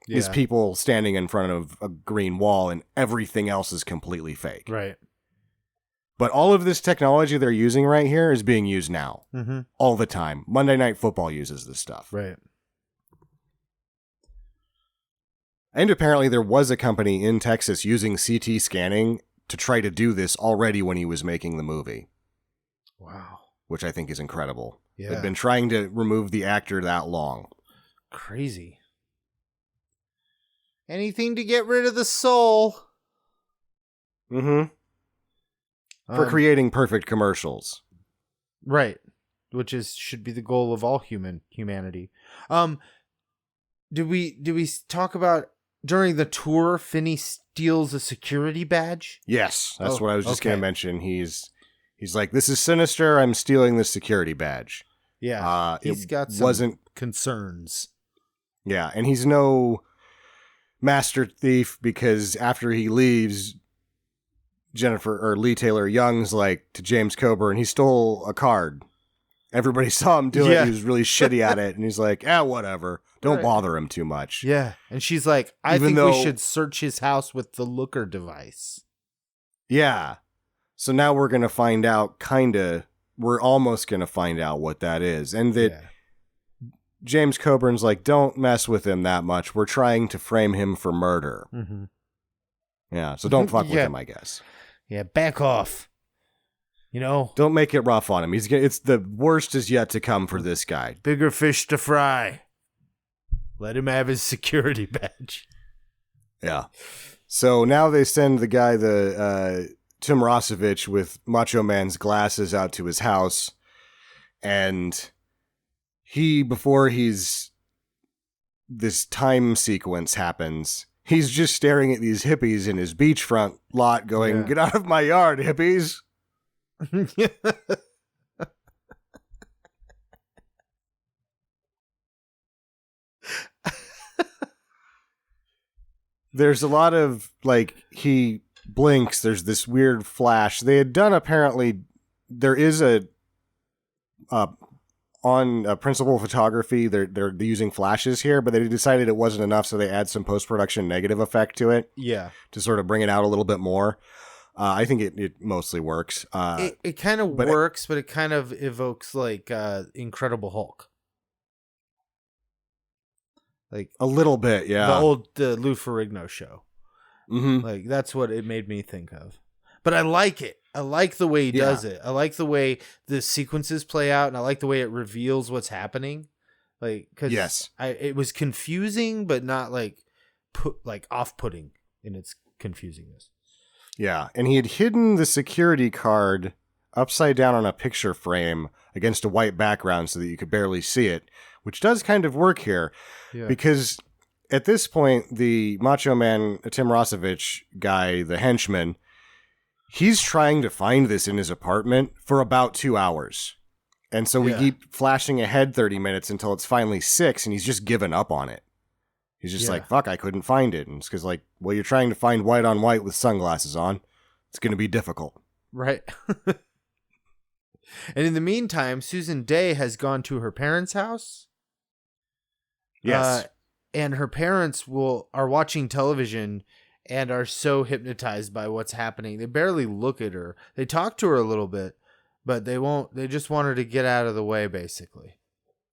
is people standing in front of a green wall and everything else is completely fake. Right. But all of this technology they're using right here is being used now. Mm-hmm. All the time. Monday Night Football uses this stuff. Right. And apparently there was a company in Texas using CT scanning to try to do this already when he was making the movie. Wow. Which I think is incredible. Yeah. They've been trying to remove the actor that long. Crazy. Anything to get rid of the soul. Mm-hmm. For creating perfect commercials. Right. Which should be the goal of all humanity. Did we talk about during the tour Finney steals a security badge? Yes, that's what I was just going to mention. He's like, this is sinister. I'm stealing this security badge. Yeah. He's got some concerns. Yeah, and he's no master thief because after he leaves, Lee Taylor Young's like to James Coburn, he stole a card. Everybody saw him do it. He was really shitty at it. And he's like, whatever. Don't bother him too much. Yeah. And she's like, I think we should search his house with the looker device. Yeah. So now we're going to find out we're almost going to find out what that is. And that James Coburn's like, don't mess with him that much. We're trying to frame him for murder. Mm-hmm. Yeah. So don't fuck with him, I guess. Yeah. Back off. Don't make it rough on him. It's the worst is yet to come for this guy. Bigger fish to fry. Let him have his security badge. Yeah. So now they send the guy, Tim Rossovich, with Macho Man's glasses out to his house. And before this time sequence happens, he's just staring at these hippies in his beachfront lot going, get out of my yard, hippies. There's a lot of he blinks, there's this weird flash. They had done apparently there is on principal photography they're using flashes here, but they decided it wasn't enough, so they add some post-production negative effect to it. Yeah. To sort of bring it out a little bit more. I think it mostly works. It kind of works, but it kind of evokes Incredible Hulk. Like a little bit, yeah. The Lou Ferrigno show. Mm-hmm. That's what it made me think of. But I like it. I like the way he does it. I like the way the sequences play out, and I like the way it reveals what's happening. Because it was confusing, but not off-putting in its confusingness. Yeah, and he had hidden the security card upside down on a picture frame against a white background so that you could barely see it, which does kind of work here. Yeah. Because at this point, the Macho Man, Tim Rossovich guy, the henchman, he's trying to find this in his apartment for about 2 hours. And so we keep flashing ahead 30 minutes until it's finally 6, and he's just given up on it. He's just like, fuck, I couldn't find it. And it's because, you're trying to find white on white with sunglasses on. It's going to be difficult. Right. And in the meantime, Susan Day has gone to her parents' house. Yes. And her parents are watching television and are so hypnotized by what's happening. They barely look at her. They talk to her a little bit, but they won't. They just want her to get out of the way, basically.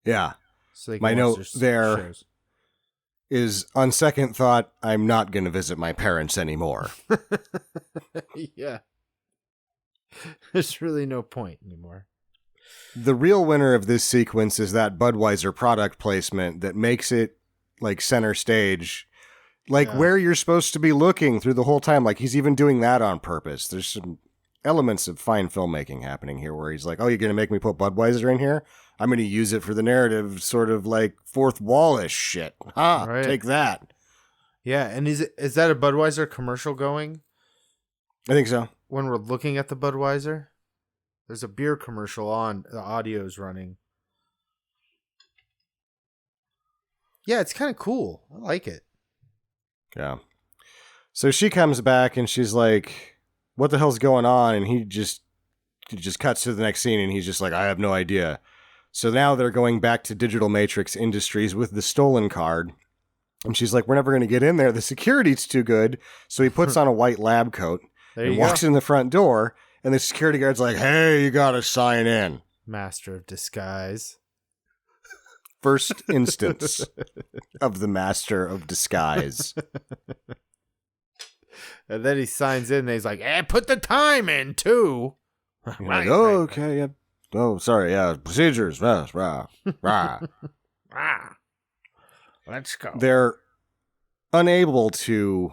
Yeah. So they can My note there shows. Is, on second thought, I'm not going to visit my parents anymore. Yeah. There's really no point anymore. The real winner of this sequence is that Budweiser product placement that makes it center stage, where you're supposed to be looking through the whole time. He's even doing that on purpose. There's some elements of fine filmmaking happening here where he's like, oh, you're going to make me put Budweiser in here? I'm going to use it for the narrative, sort of fourth wall-ish shit. Take that. Yeah, and is that a Budweiser commercial going? I think so. When we're looking at the Budweiser? There's a beer commercial on, the audio's running. Yeah, it's kind of cool. I like it. Yeah. So she comes back and she's like, what the hell's going on? And he just cuts to the next scene and he's just like, I have no idea. So now they're going back to Digital Matrix Industries with the stolen card. And she's like, we're never going to get in there. The security's too good. So he puts on a white lab coat and walks in the front door. And the security guard's like, hey, you got to sign in. Master of disguise. First instance of the master of disguise. And then he signs in and he's like, put the time in too. Right, okay, yeah. Oh, sorry, yeah. Procedures. Rah. Let's go. They're unable to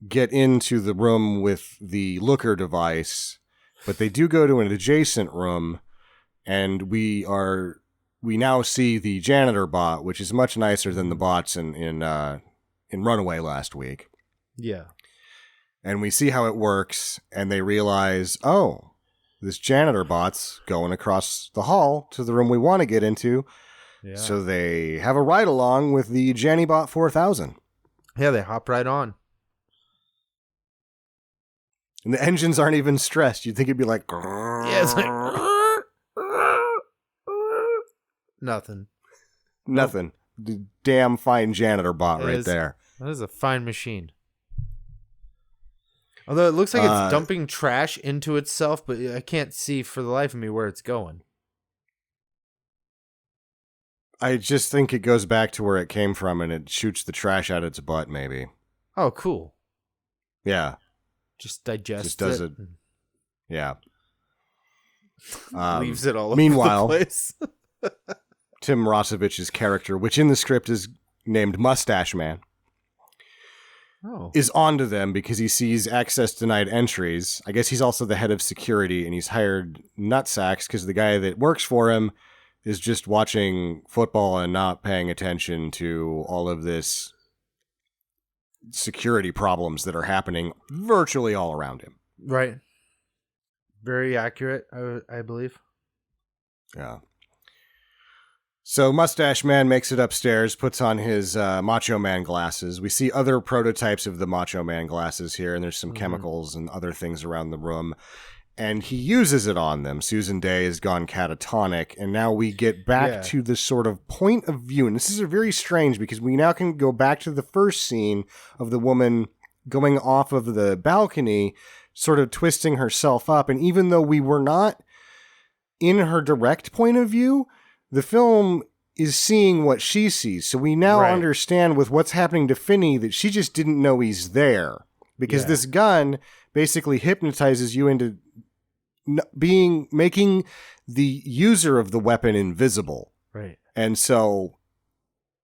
get into the room with the looker device, but they do go to an adjacent room, and we now see the janitor bot, which is much nicer than the bots in Runaway last week. Yeah. And we see how it works, and they realize, oh, this janitor bot's going across the hall to the room we want to get into. Yeah. So they have a ride along with the JannyBot 4000. Yeah, they hop right on. And the engines aren't even stressed. You'd think it'd be like... Yeah, it's like... Nothing. Nothing. The damn fine janitor bot right there. That is a fine machine. Although it looks like it's dumping trash into itself, but I can't see for the life of me where it's going. I just think it goes back to where it came from and it shoots the trash out its butt, maybe. Oh, cool. Yeah. Just digests Just does it. Yeah. Leaves it all meanwhile, over the place. Tim Rosovich's character, which in the script is named Mustache Man, is onto them because he sees access denied entries. I guess he's also the head of security, and he's hired nutsacks because the guy that works for him is just watching football and not paying attention to all of this security problems that are happening virtually all around him. Right. Very accurate, I believe. Yeah. So Mustache Man makes it upstairs, puts on his Macho Man glasses. We see other prototypes of the Macho Man glasses here, and there's some chemicals and other things around the room. And he uses it on them. Susan Day has gone catatonic, and now we get back to the sort of point of view. And this is very strange because we now can go back to the first scene of the woman going off of the balcony, sort of twisting herself up. And even though we were not in her direct point of view, the film is seeing what she sees. So we now understand with what's happening to Finney that she just didn't know he's there. Because this gun basically hypnotizes you into making the user of the weapon invisible. Right. And so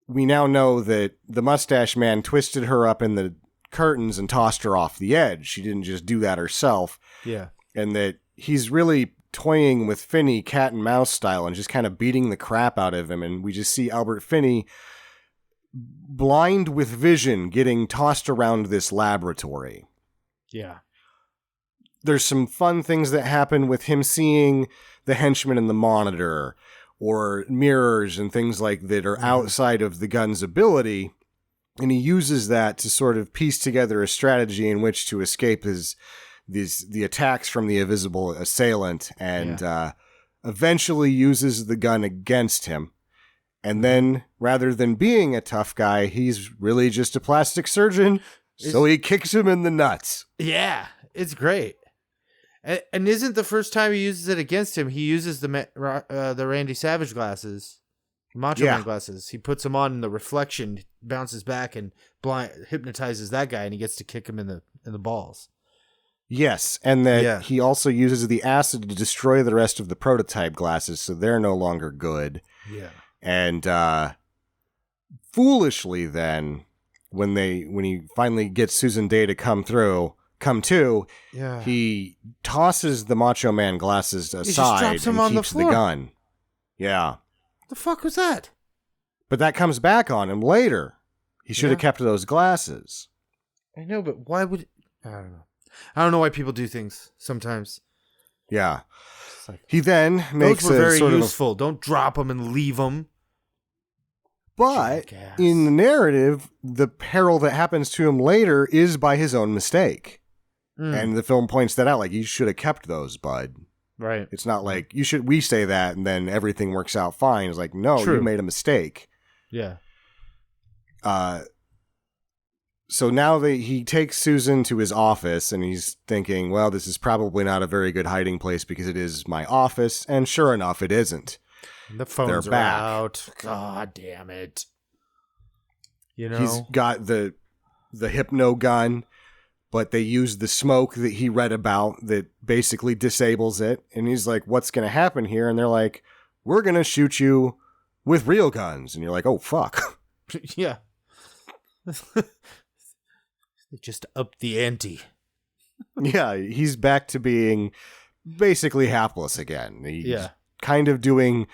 we now know that the Mustache Man twisted her up in the curtains and tossed her off the edge. She didn't just do that herself. Yeah. And that he's really toying with Finney cat and mouse style and just kind of beating the crap out of him. And we just see Albert Finney, blind with vision, getting tossed around this laboratory. Yeah. There's some fun things that happen with him seeing the henchman in the monitor or mirrors and things like that are outside of the gun's ability. And he uses that to sort of piece together a strategy in which to escape the attacks from the invisible assailant, and eventually uses the gun against him. And then, rather than being a tough guy, he's really just a plastic surgeon, so he kicks him in the nuts. Yeah, it's great. And isn't the first time he uses it against him, he uses the Randy Savage glasses, Macho Man glasses. He puts them on, and the reflection bounces back and hypnotizes that guy, and he gets to kick him in the balls. Yes, and that he also uses the acid to destroy the rest of the prototype glasses, so they're no longer good. Yeah. And foolishly then, when he finally gets Susan Day to come to, he tosses the Macho Man glasses aside and keeps the gun. Yeah. The fuck was that? But that comes back on him later. He should have kept those glasses. I know, but why would... I don't know. I don't know why people do things sometimes. Yeah. Like, he then makes those were very sort useful. Don't drop them and leave them. But Jackass. In the narrative, the peril that happens to him later is by his own mistake. And the film points that out, like, you should have kept those, bud. Right. It's not like we say that and then everything works out fine. It's like, no, you made a mistake. Yeah. So now he takes Susan to his office, and he's thinking, well, this is probably not a very good hiding place because it is my office. And sure enough, it isn't. The phones are out. God damn it. You know? He's got the hypno gun, but they use the smoke that he read about that basically disables it. And he's like, what's going to happen here? And they're like, we're going to shoot you with real guns. And you're like, oh, fuck. Yeah. They just upped the ante. Yeah, he's back to being basically hapless again. He's kind of doing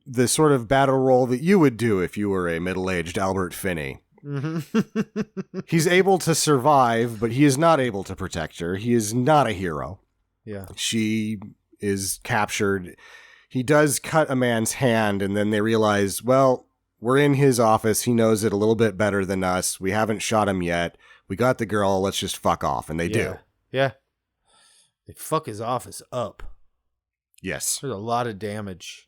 the sort of battle role that you would do if you were a middle-aged Albert Finney. Mm-hmm. He's able to survive, but he is not able to protect her. He is not a hero. Yeah. She is captured. He does cut a man's hand, and then they realize, well, we're in his office. He knows it a little bit better than us. We haven't shot him yet. We got the girl. Let's just fuck off. And they do. Yeah. They fuck his office up. Yes. There's a lot of damage.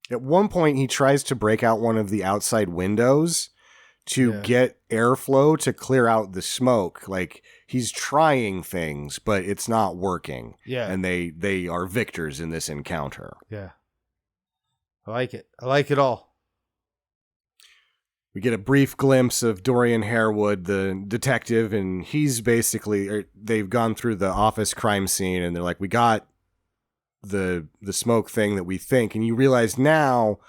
At one point, he tries to break out one of the outside windows to get airflow to clear out the smoke. Like, he's trying things, but it's not working. Yeah. And they are victors in this encounter. Yeah. I like it. I like it all. We get a brief glimpse of Dorian Harewood, the detective, and he's basically, they've gone through the office crime scene, and they're like, we got the smoke thing that we think. And you realize now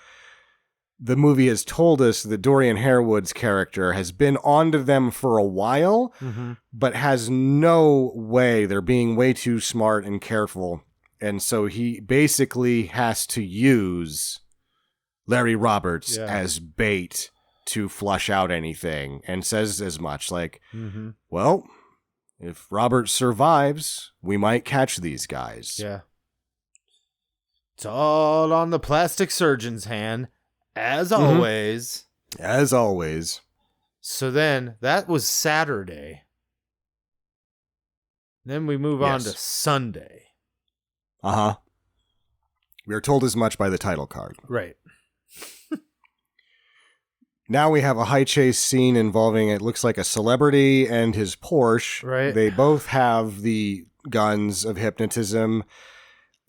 the movie has told us that Dorian Harewood's character has been onto them for a while, but has no way. They're being way too smart and careful. And so he basically has to use Larry Roberts as bait to flush out anything, and says as much, like, well, if Roberts survives, we might catch these guys. Yeah. It's all on the plastic surgeon's hand, as always. As always. So then, that was Saturday. Then we move on to Sunday. Uh-huh. We are told as much by the title card. Right. Now we have a high chase scene involving, it looks like, a celebrity and his Porsche. Right. They both have the guns of hypnotism.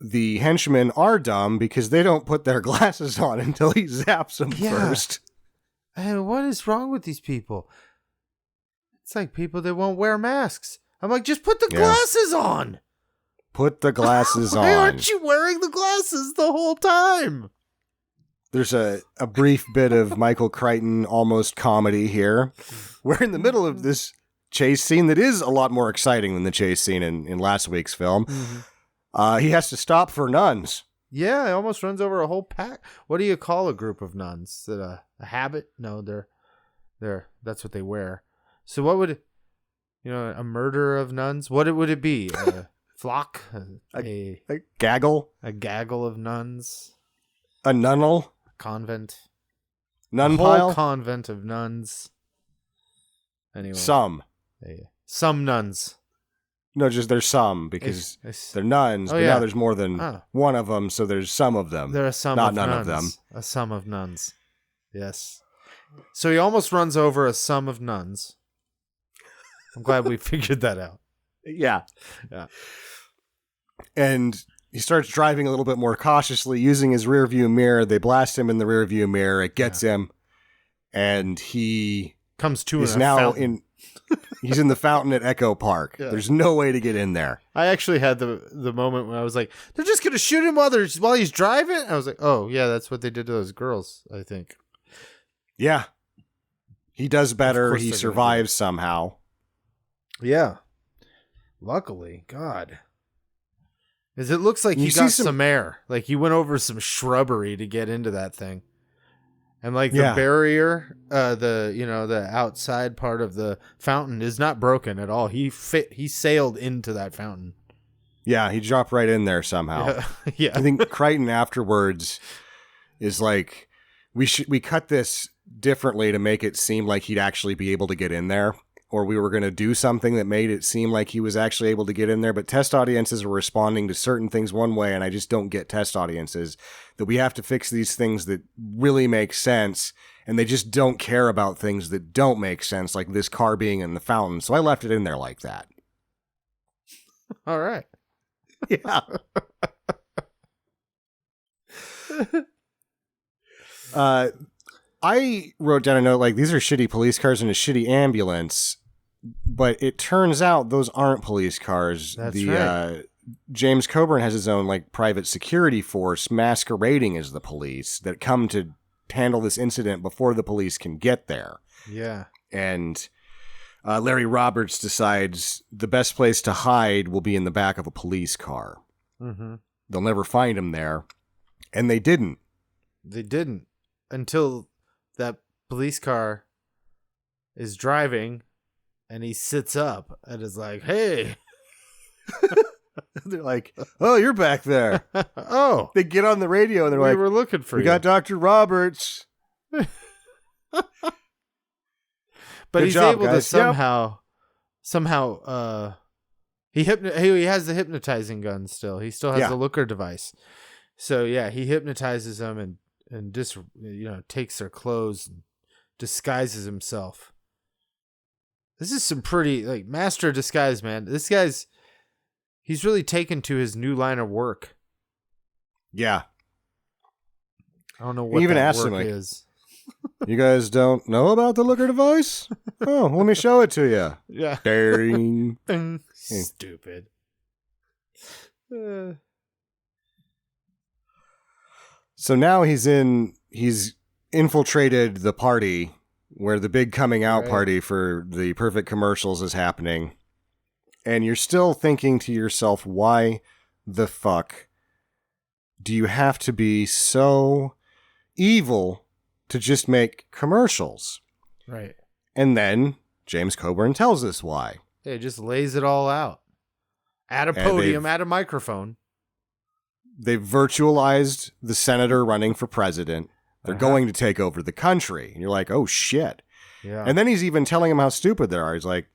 The henchmen are dumb because they don't put their glasses on until he zaps them first. And what is wrong with these people? It's like people that won't wear masks. I'm like, just put the glasses on. Put the glasses on. Why aren't you wearing the glasses the whole time? There's a brief bit of Michael Crichton almost comedy here. We're in the middle of this chase scene that is a lot more exciting than the chase scene in last week's film. He has to stop for nuns. Yeah, it almost runs over a whole pack. What do you call a group of nuns? Is it a habit? No, they're that's what they wear. So what would, a murder of nuns? What would it be? A flock? A gaggle? A gaggle of nuns? A nunnel? Convent? Nun a pile? whole convent of nuns. Anyway. Some nuns. No, just there's some, because they're nuns, but now there's more than one of them, so there's some of them. There are some Not of none nuns. of them. A sum of nuns. Yes. So he almost runs over a sum of nuns. I'm glad we figured that out. Yeah. And he starts driving a little bit more cautiously, using his rear view mirror. They blast him in the rear view mirror. It gets him, and he comes to is now fountain. He's in the fountain at Echo Park. Yeah. There's no way to get in there. I actually had the moment when I was like, they're just gonna shoot him while he's driving. I was like, oh yeah, that's what they did to those girls, I think. Yeah. He does better. course He they're survives somehow. Yeah. Luckily, God. Because it looks like You he see got some- some air. Like he went over some shrubbery to get into that thing. And like the Yeah. barrier, the outside part of the fountain is not broken at all. He sailed into that fountain. Yeah, he dropped right in there somehow. Yeah. I think Crichton afterwards is like, we cut this differently to make it seem like he'd actually be able to get in there, or we were going to do something that made it seem like he was actually able to get in there. But test audiences were responding to certain things one way, and I just don't get test audiences, that we have to fix these things that really make sense, and they just don't care about things that don't make sense, like this car being in the fountain. So I left it in there like that. All right. Yeah. I wrote down a note like, these are shitty police cars and a shitty ambulance, but it turns out those aren't police cars. That's right. James Coburn has his own like private security force masquerading as the police that come to handle this incident before the police can get there. Yeah. And Larry Roberts decides the best place to hide will be in the back of a police car. Mm-hmm. They'll never find him there. And they didn't. They didn't until that police car is driving and he sits up and is like, hey. They're like, oh, you're back there. Oh. They get on the radio and they're We like, were looking for we you. got Dr. Roberts. But Good he's job, able guys. to somehow he has the hypnotizing gun still. He still has Yeah. the looker device. So yeah, he hypnotizes them and just takes their clothes and disguises himself. This is some pretty master of disguise, man. This he's really taken to his new line of work. Yeah. I don't know what Even that asked work him, like, is. You guys don't know about the looker device? Oh, let me show it to you. Yeah. Ding. Stupid. So now he's infiltrated the party where the big coming out Right. party for the perfect commercials is happening. And you're still thinking to yourself, why the fuck do you have to be so evil to just make commercials? Right. And then James Coburn tells us why. He just lays it all out. At a And podium, at a microphone. They've virtualized the senator running for president. They're going to take over the country. And you're like, oh, shit. Yeah. And then he's even telling them how stupid they are. He's like,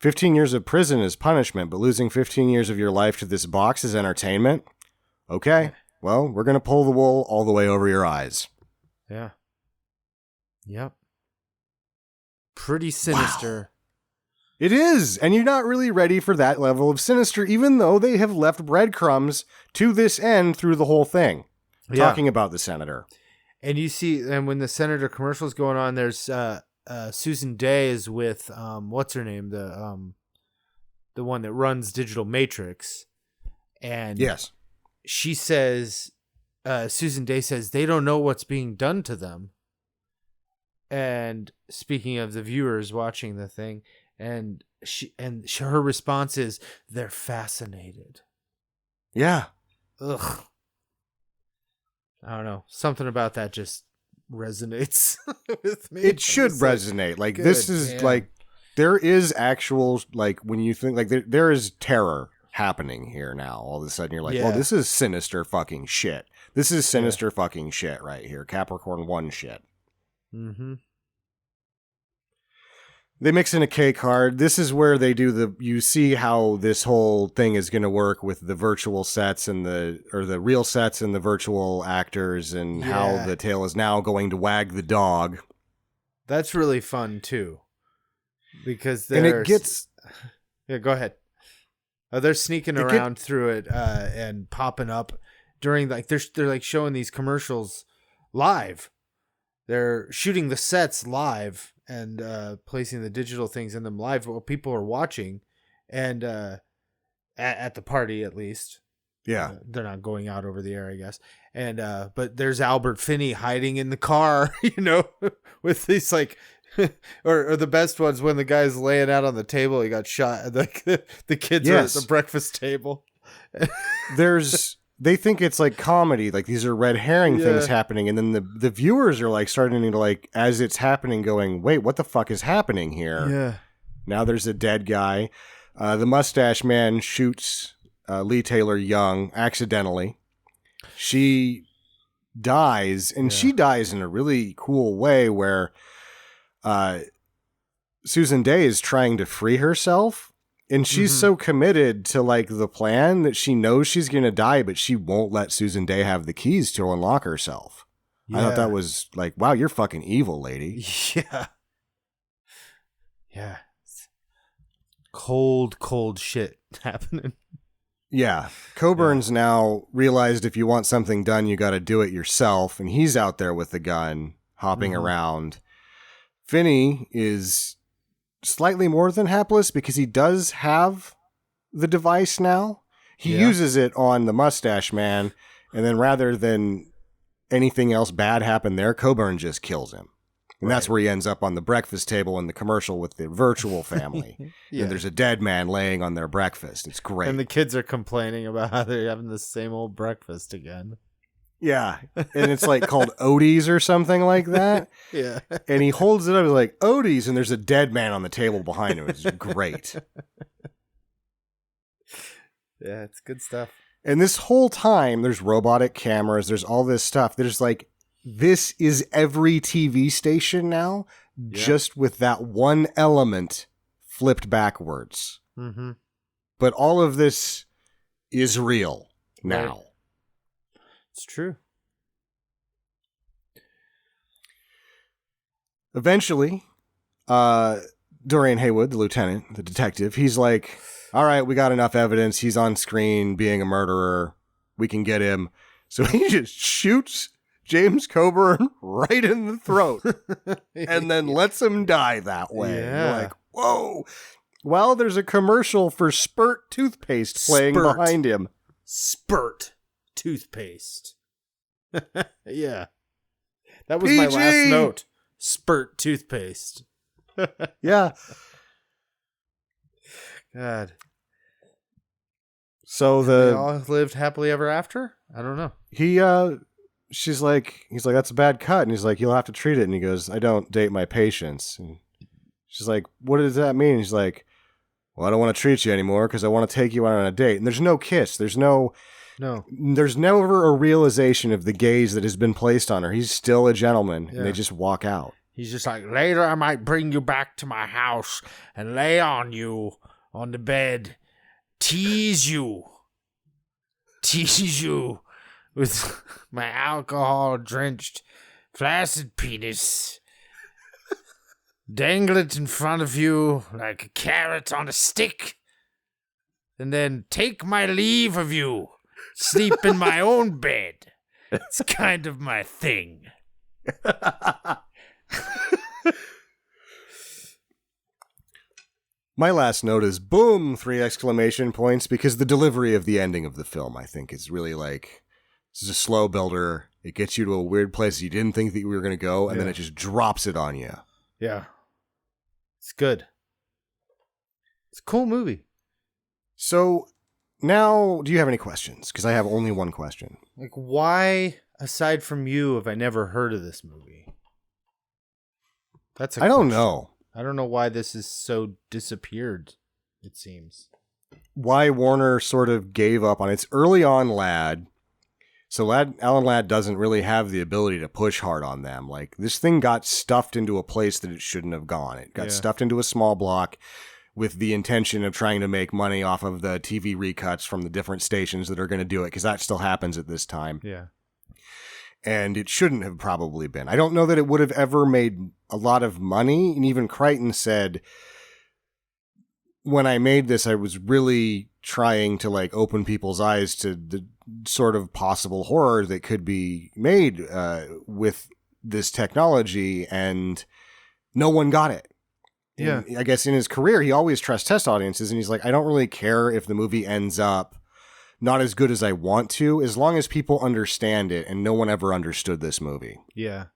15 years of prison is punishment, but losing 15 years of your life to this box is entertainment? Okay, well, we're going to pull the wool all the way over your eyes. Yeah. Yep. Pretty sinister. It is, and you're not really ready for that level of sinister, even though they have left breadcrumbs to this end through the whole thing, talking about the senator. And you see, and when the senator commercial's going on, there's Susan Day is with what's her name, the one that runs Digital Matrix, and Yes, she says, Susan Day says they don't know what's being done to them. And speaking of the viewers watching the thing, and her response is, they're fascinated. yeah. Ugh. I don't know. Something about that just resonates with me. It should It's like, resonate. Like, good this is damn. like, there is actual, like, when you think, like, there is terror happening here now. All of a sudden, you're like, Yeah. well, this is sinister fucking shit. This is sinister fucking shit right here. Capricorn 1 shit. Mm-hmm. They mix in a K card. This is where they do you see how this whole thing is going to work with the virtual sets and the real sets and the virtual actors, and how the tail is now going to wag the dog. That's really fun too, because And it gets, yeah. Go ahead. They're sneaking around through it and popping up during they're like showing these commercials live. They're shooting the sets live and placing the digital things in them live while people are watching, and at the party at least. yeah. They're not going out over the air, I guess. And but there's Albert Finney hiding in the car, with these or the best ones when the guy's laying out on the table, he got shot. Like the kids are at the breakfast table. They think it's like comedy, like these are red herring things happening, and then the viewers are like starting to, like, as it's happening, going, wait, what the fuck is happening here? Yeah. Now there's a dead guy. The mustache man shoots Lee Taylor Young accidentally. She dies, and she dies in a really cool way where Susan Day is trying to free herself. And she's so committed to, like, the plan that she knows she's going to die, but she won't let Susan Day have the keys to unlock herself. I thought that was like, wow, you're fucking evil, lady. Yeah. Yeah. Cold shit happening. Yeah. Coburn's now realized if you want something done, you got to do it yourself. And he's out there with the gun, hopping around. Finney is slightly more than hapless because he does have the device now. He uses it on the mustache man, and then rather than anything else bad happen there, Coburn just kills him. And that's where he ends up on the breakfast table in the commercial with the virtual family. And there's a dead man laying on their breakfast. It's great. And the kids are complaining about how they're having the same old breakfast again. Yeah. And it's like called Odie's or something like that. Yeah. And he holds it up, he's like, Odie's, and there's a dead man on the table behind him. It's great. Yeah, it's good stuff. And this whole time, there's robotic cameras, there's all this stuff. There's like, this is every TV station now, just with that one element flipped backwards. Mm-hmm. But all of this is real now. Right. It's true. Eventually, Dorian Haywood, the lieutenant, the detective, he's like, all right, we got enough evidence. He's on screen being a murderer. We can get him. So he just shoots James Coburn right in the throat and then lets him die that way. Yeah. You're like, whoa. Well, there's a commercial for Spurt toothpaste playing behind him. Spurt toothpaste. Yeah. That was my last note. Spurt toothpaste. Yeah. God. So They all lived happily ever after? I don't know. He's like, that's a bad cut. And he's like, you'll have to treat it. And he goes, I don't date my patients. And she's like, what does that mean? He's like, well, I don't want to treat you anymore because I want to take you out on a date. And there's no kiss. There's never a realization of the gaze that has been placed on her. He's still a gentleman. Yeah. And they just walk out. He's just like, later I might bring you back to my house and lay on you on the bed, tease you with my alcohol-drenched, flaccid penis, dangle it in front of you like a carrot on a stick, and then take my leave of you, sleep in my own bed. It's kind of my thing. My last note is boom, 3 exclamation points, because the delivery of the ending of the film, I think, is really like, this is a slow builder. It gets you to a weird place you didn't think that you were going to go, and then it just drops it on you. Yeah. It's good. It's a cool movie. So now, do you have any questions? Because I have only one question. Like, why, aside from you, have I never heard of this movie? That's I don't know. I don't know why this is so disappeared, it seems. Why Warner sort of gave up on it. It's early on Ladd. So Alan Ladd doesn't really have the ability to push hard on them. Like, this thing got stuffed into a place that it shouldn't have gone. It got stuffed into a small block with the intention of trying to make money off of the TV recuts from the different stations that are going to do it, because that still happens at this time. Yeah. And it shouldn't have probably been. I don't know that it would have ever made a lot of money. And even Crichton said, when I made this, I was really trying to like open people's eyes to the sort of possible horror that could be made with this technology, and no one got it. Yeah. And I guess in his career, he always trusts test audiences, and he's like, I don't really care if the movie ends up not as good as I want to, as long as people understand it, and no one ever understood this movie. Yeah.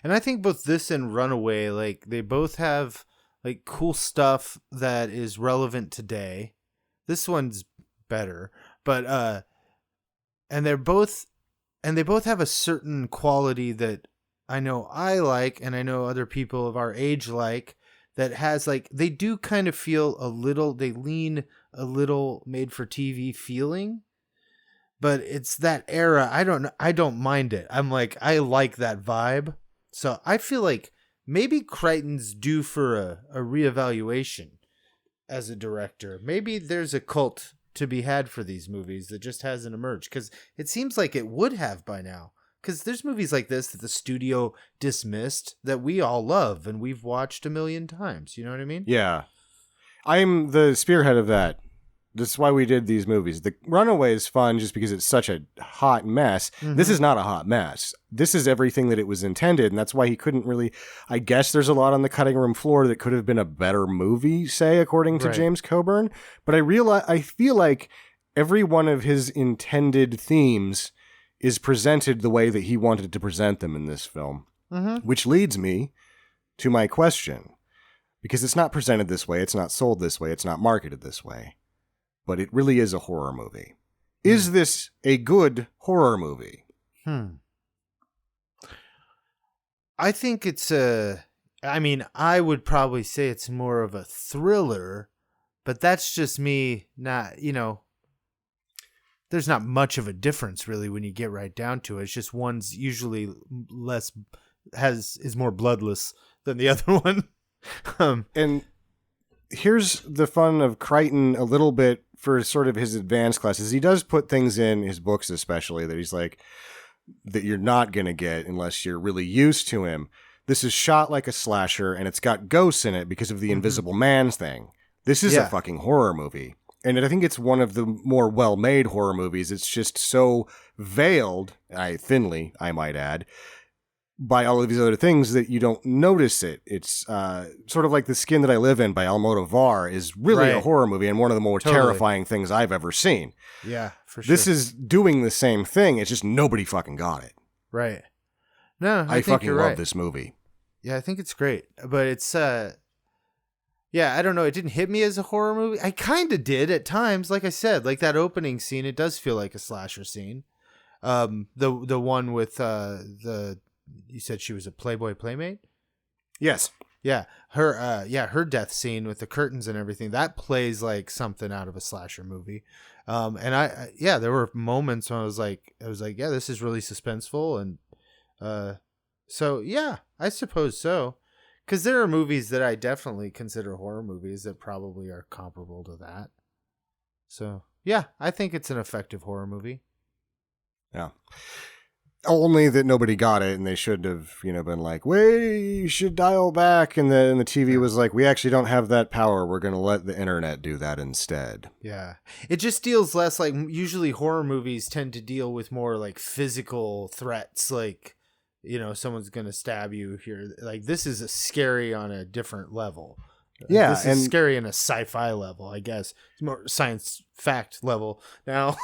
And I think both this and Runaway, like, they both have like cool stuff that is relevant today. This one's better, but and they both have a certain quality that I know I like, and I know other people of our age like, that has like, they do kind of feel a little, they lean a little made for TV feeling, but it's that era. I don't mind it. I'm like, I like that vibe. So I feel like maybe Crichton's due for a reevaluation as a director. Maybe there's a cult to be had for these movies that just hasn't emerged, because it seems like it would have by now. Because there's movies like this that the studio dismissed that we all love and we've watched a million times. You know what I mean? Yeah. I'm the spearhead of that. That's why we did these movies. The Runaway is fun just because it's such a hot mess. Mm-hmm. This is not a hot mess. This is everything that it was intended, and that's why he couldn't really... I guess there's a lot on the cutting room floor that could have been a better movie, say, according to James Coburn. But I feel like every one of his intended themes is presented the way that he wanted to present them in this film. Mm-hmm. Which leads me to my question, because it's not presented this way, it's not sold this way, it's not marketed this way, but it really is a horror movie. Is this a good horror movie? I think it's I would probably say it's more of a thriller, but that's just me not, there's not much of a difference really when you get right down to it. It's just one's usually is more bloodless than the other one. And here's the fun of Crichton a little bit for sort of his advanced classes. He does put things in his books, especially that he's like, that you're not going to get unless you're really used to him. This is shot like a slasher, and it's got ghosts in it because of the Invisible Man thing. This is a fucking horror movie. And I think it's one of the more well-made horror movies. It's just so veiled, thinly, I might add, by all of these other things that you don't notice it. It's sort of like The Skin That I Live In by Almodovar is really a horror movie and one of the more terrifying things I've ever seen. Yeah, for sure. This is doing the same thing. It's just nobody fucking got it. Right. No, I think fucking you're love right. this movie. Yeah, I think it's great. But it's, I don't know. It didn't hit me as a horror movie. I kind of did at times. Like I said, like that opening scene, it does feel like a slasher scene. The one with you said she was a Playboy playmate? Yes. Yeah. Her death scene with the curtains and everything, that plays like something out of a slasher movie. And there were moments when I was like, yeah, this is really suspenseful. And, so yeah, I suppose so. Cause there are movies that I definitely consider horror movies that probably are comparable to that. So yeah, I think it's an effective horror movie. Yeah. Only that nobody got it, and they should have, been like, "Wait, you should dial back." And the TV was like, "We actually don't have that power. We're going to let the internet do that instead." Yeah, it just feels less like usually horror movies tend to deal with more like physical threats, like someone's going to stab you here. Like this is scary on a different level. Yeah, this is scary in a sci-fi level, I guess. It's more science fact level now.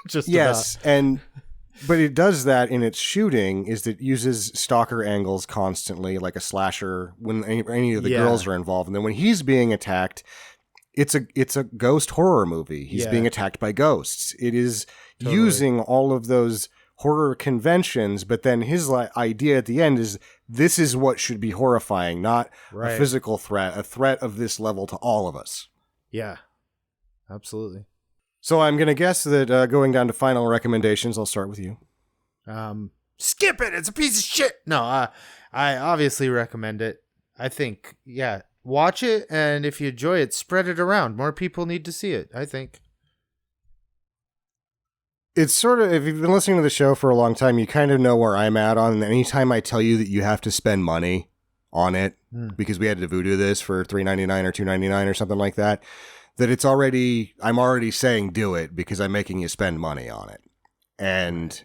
Just yes, but it does that in its shooting, is that it uses stalker angles constantly, like a slasher when any of the girls are involved. And then when he's being attacked, it's a ghost horror movie. He's being attacked by ghosts. It is using all of those horror conventions, but then his idea at the end is this is what should be horrifying, not a physical threat, a threat of this level to all of us. Yeah, absolutely. So I'm going to guess that going down to final recommendations, I'll start with you. Skip it. It's a piece of shit. No, I obviously recommend it. I think, watch it. And if you enjoy it, spread it around. More people need to see it, I think. It's sort of, if you've been listening to the show for a long time, you kind of know where I'm at on. And anytime I tell you that you have to spend money on it, because we had to voodoo this for $3.99 or $2.99 or something like that, I'm already saying do it because I'm making you spend money on it. And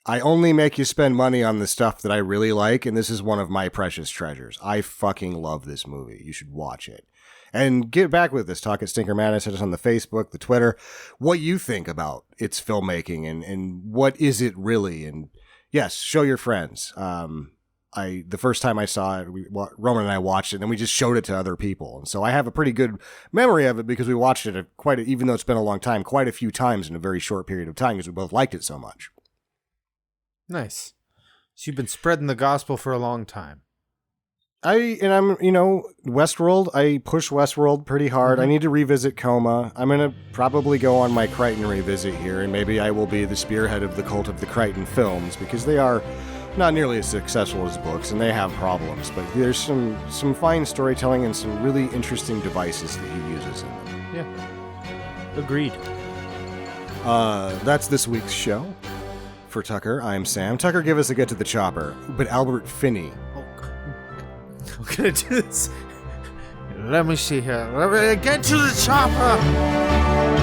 I only make you spend money on the stuff that I really like, and this is one of my precious treasures. I fucking love this movie. You should watch it. And get back with us. Talk at Stinker Madness. Hit us on the Facebook, the Twitter. What you think about its filmmaking and what is it really? And yes, show your friends. The first time I saw it, Roman and I watched it, and then we just showed it to other people. And so I have a pretty good memory of it because we watched it even though it's been a long time, quite a few times in a very short period of time because we both liked it so much. Nice. So you've been spreading the gospel for a long time. I'm Westworld, I push Westworld pretty hard. I need to revisit Coma. I'm going to probably go on my Crichton revisit here, and maybe I will be the spearhead of the cult of the Crichton films because they are not nearly as successful as books, and they have problems, but there's some fine storytelling and some really interesting devices that he uses in them. Yeah. Agreed. That's this week's show. For Tucker, I'm Sam. Tucker, give us a get to the chopper. But Albert Finney. I'm gonna do this. Let me see here. Let me get to the chopper.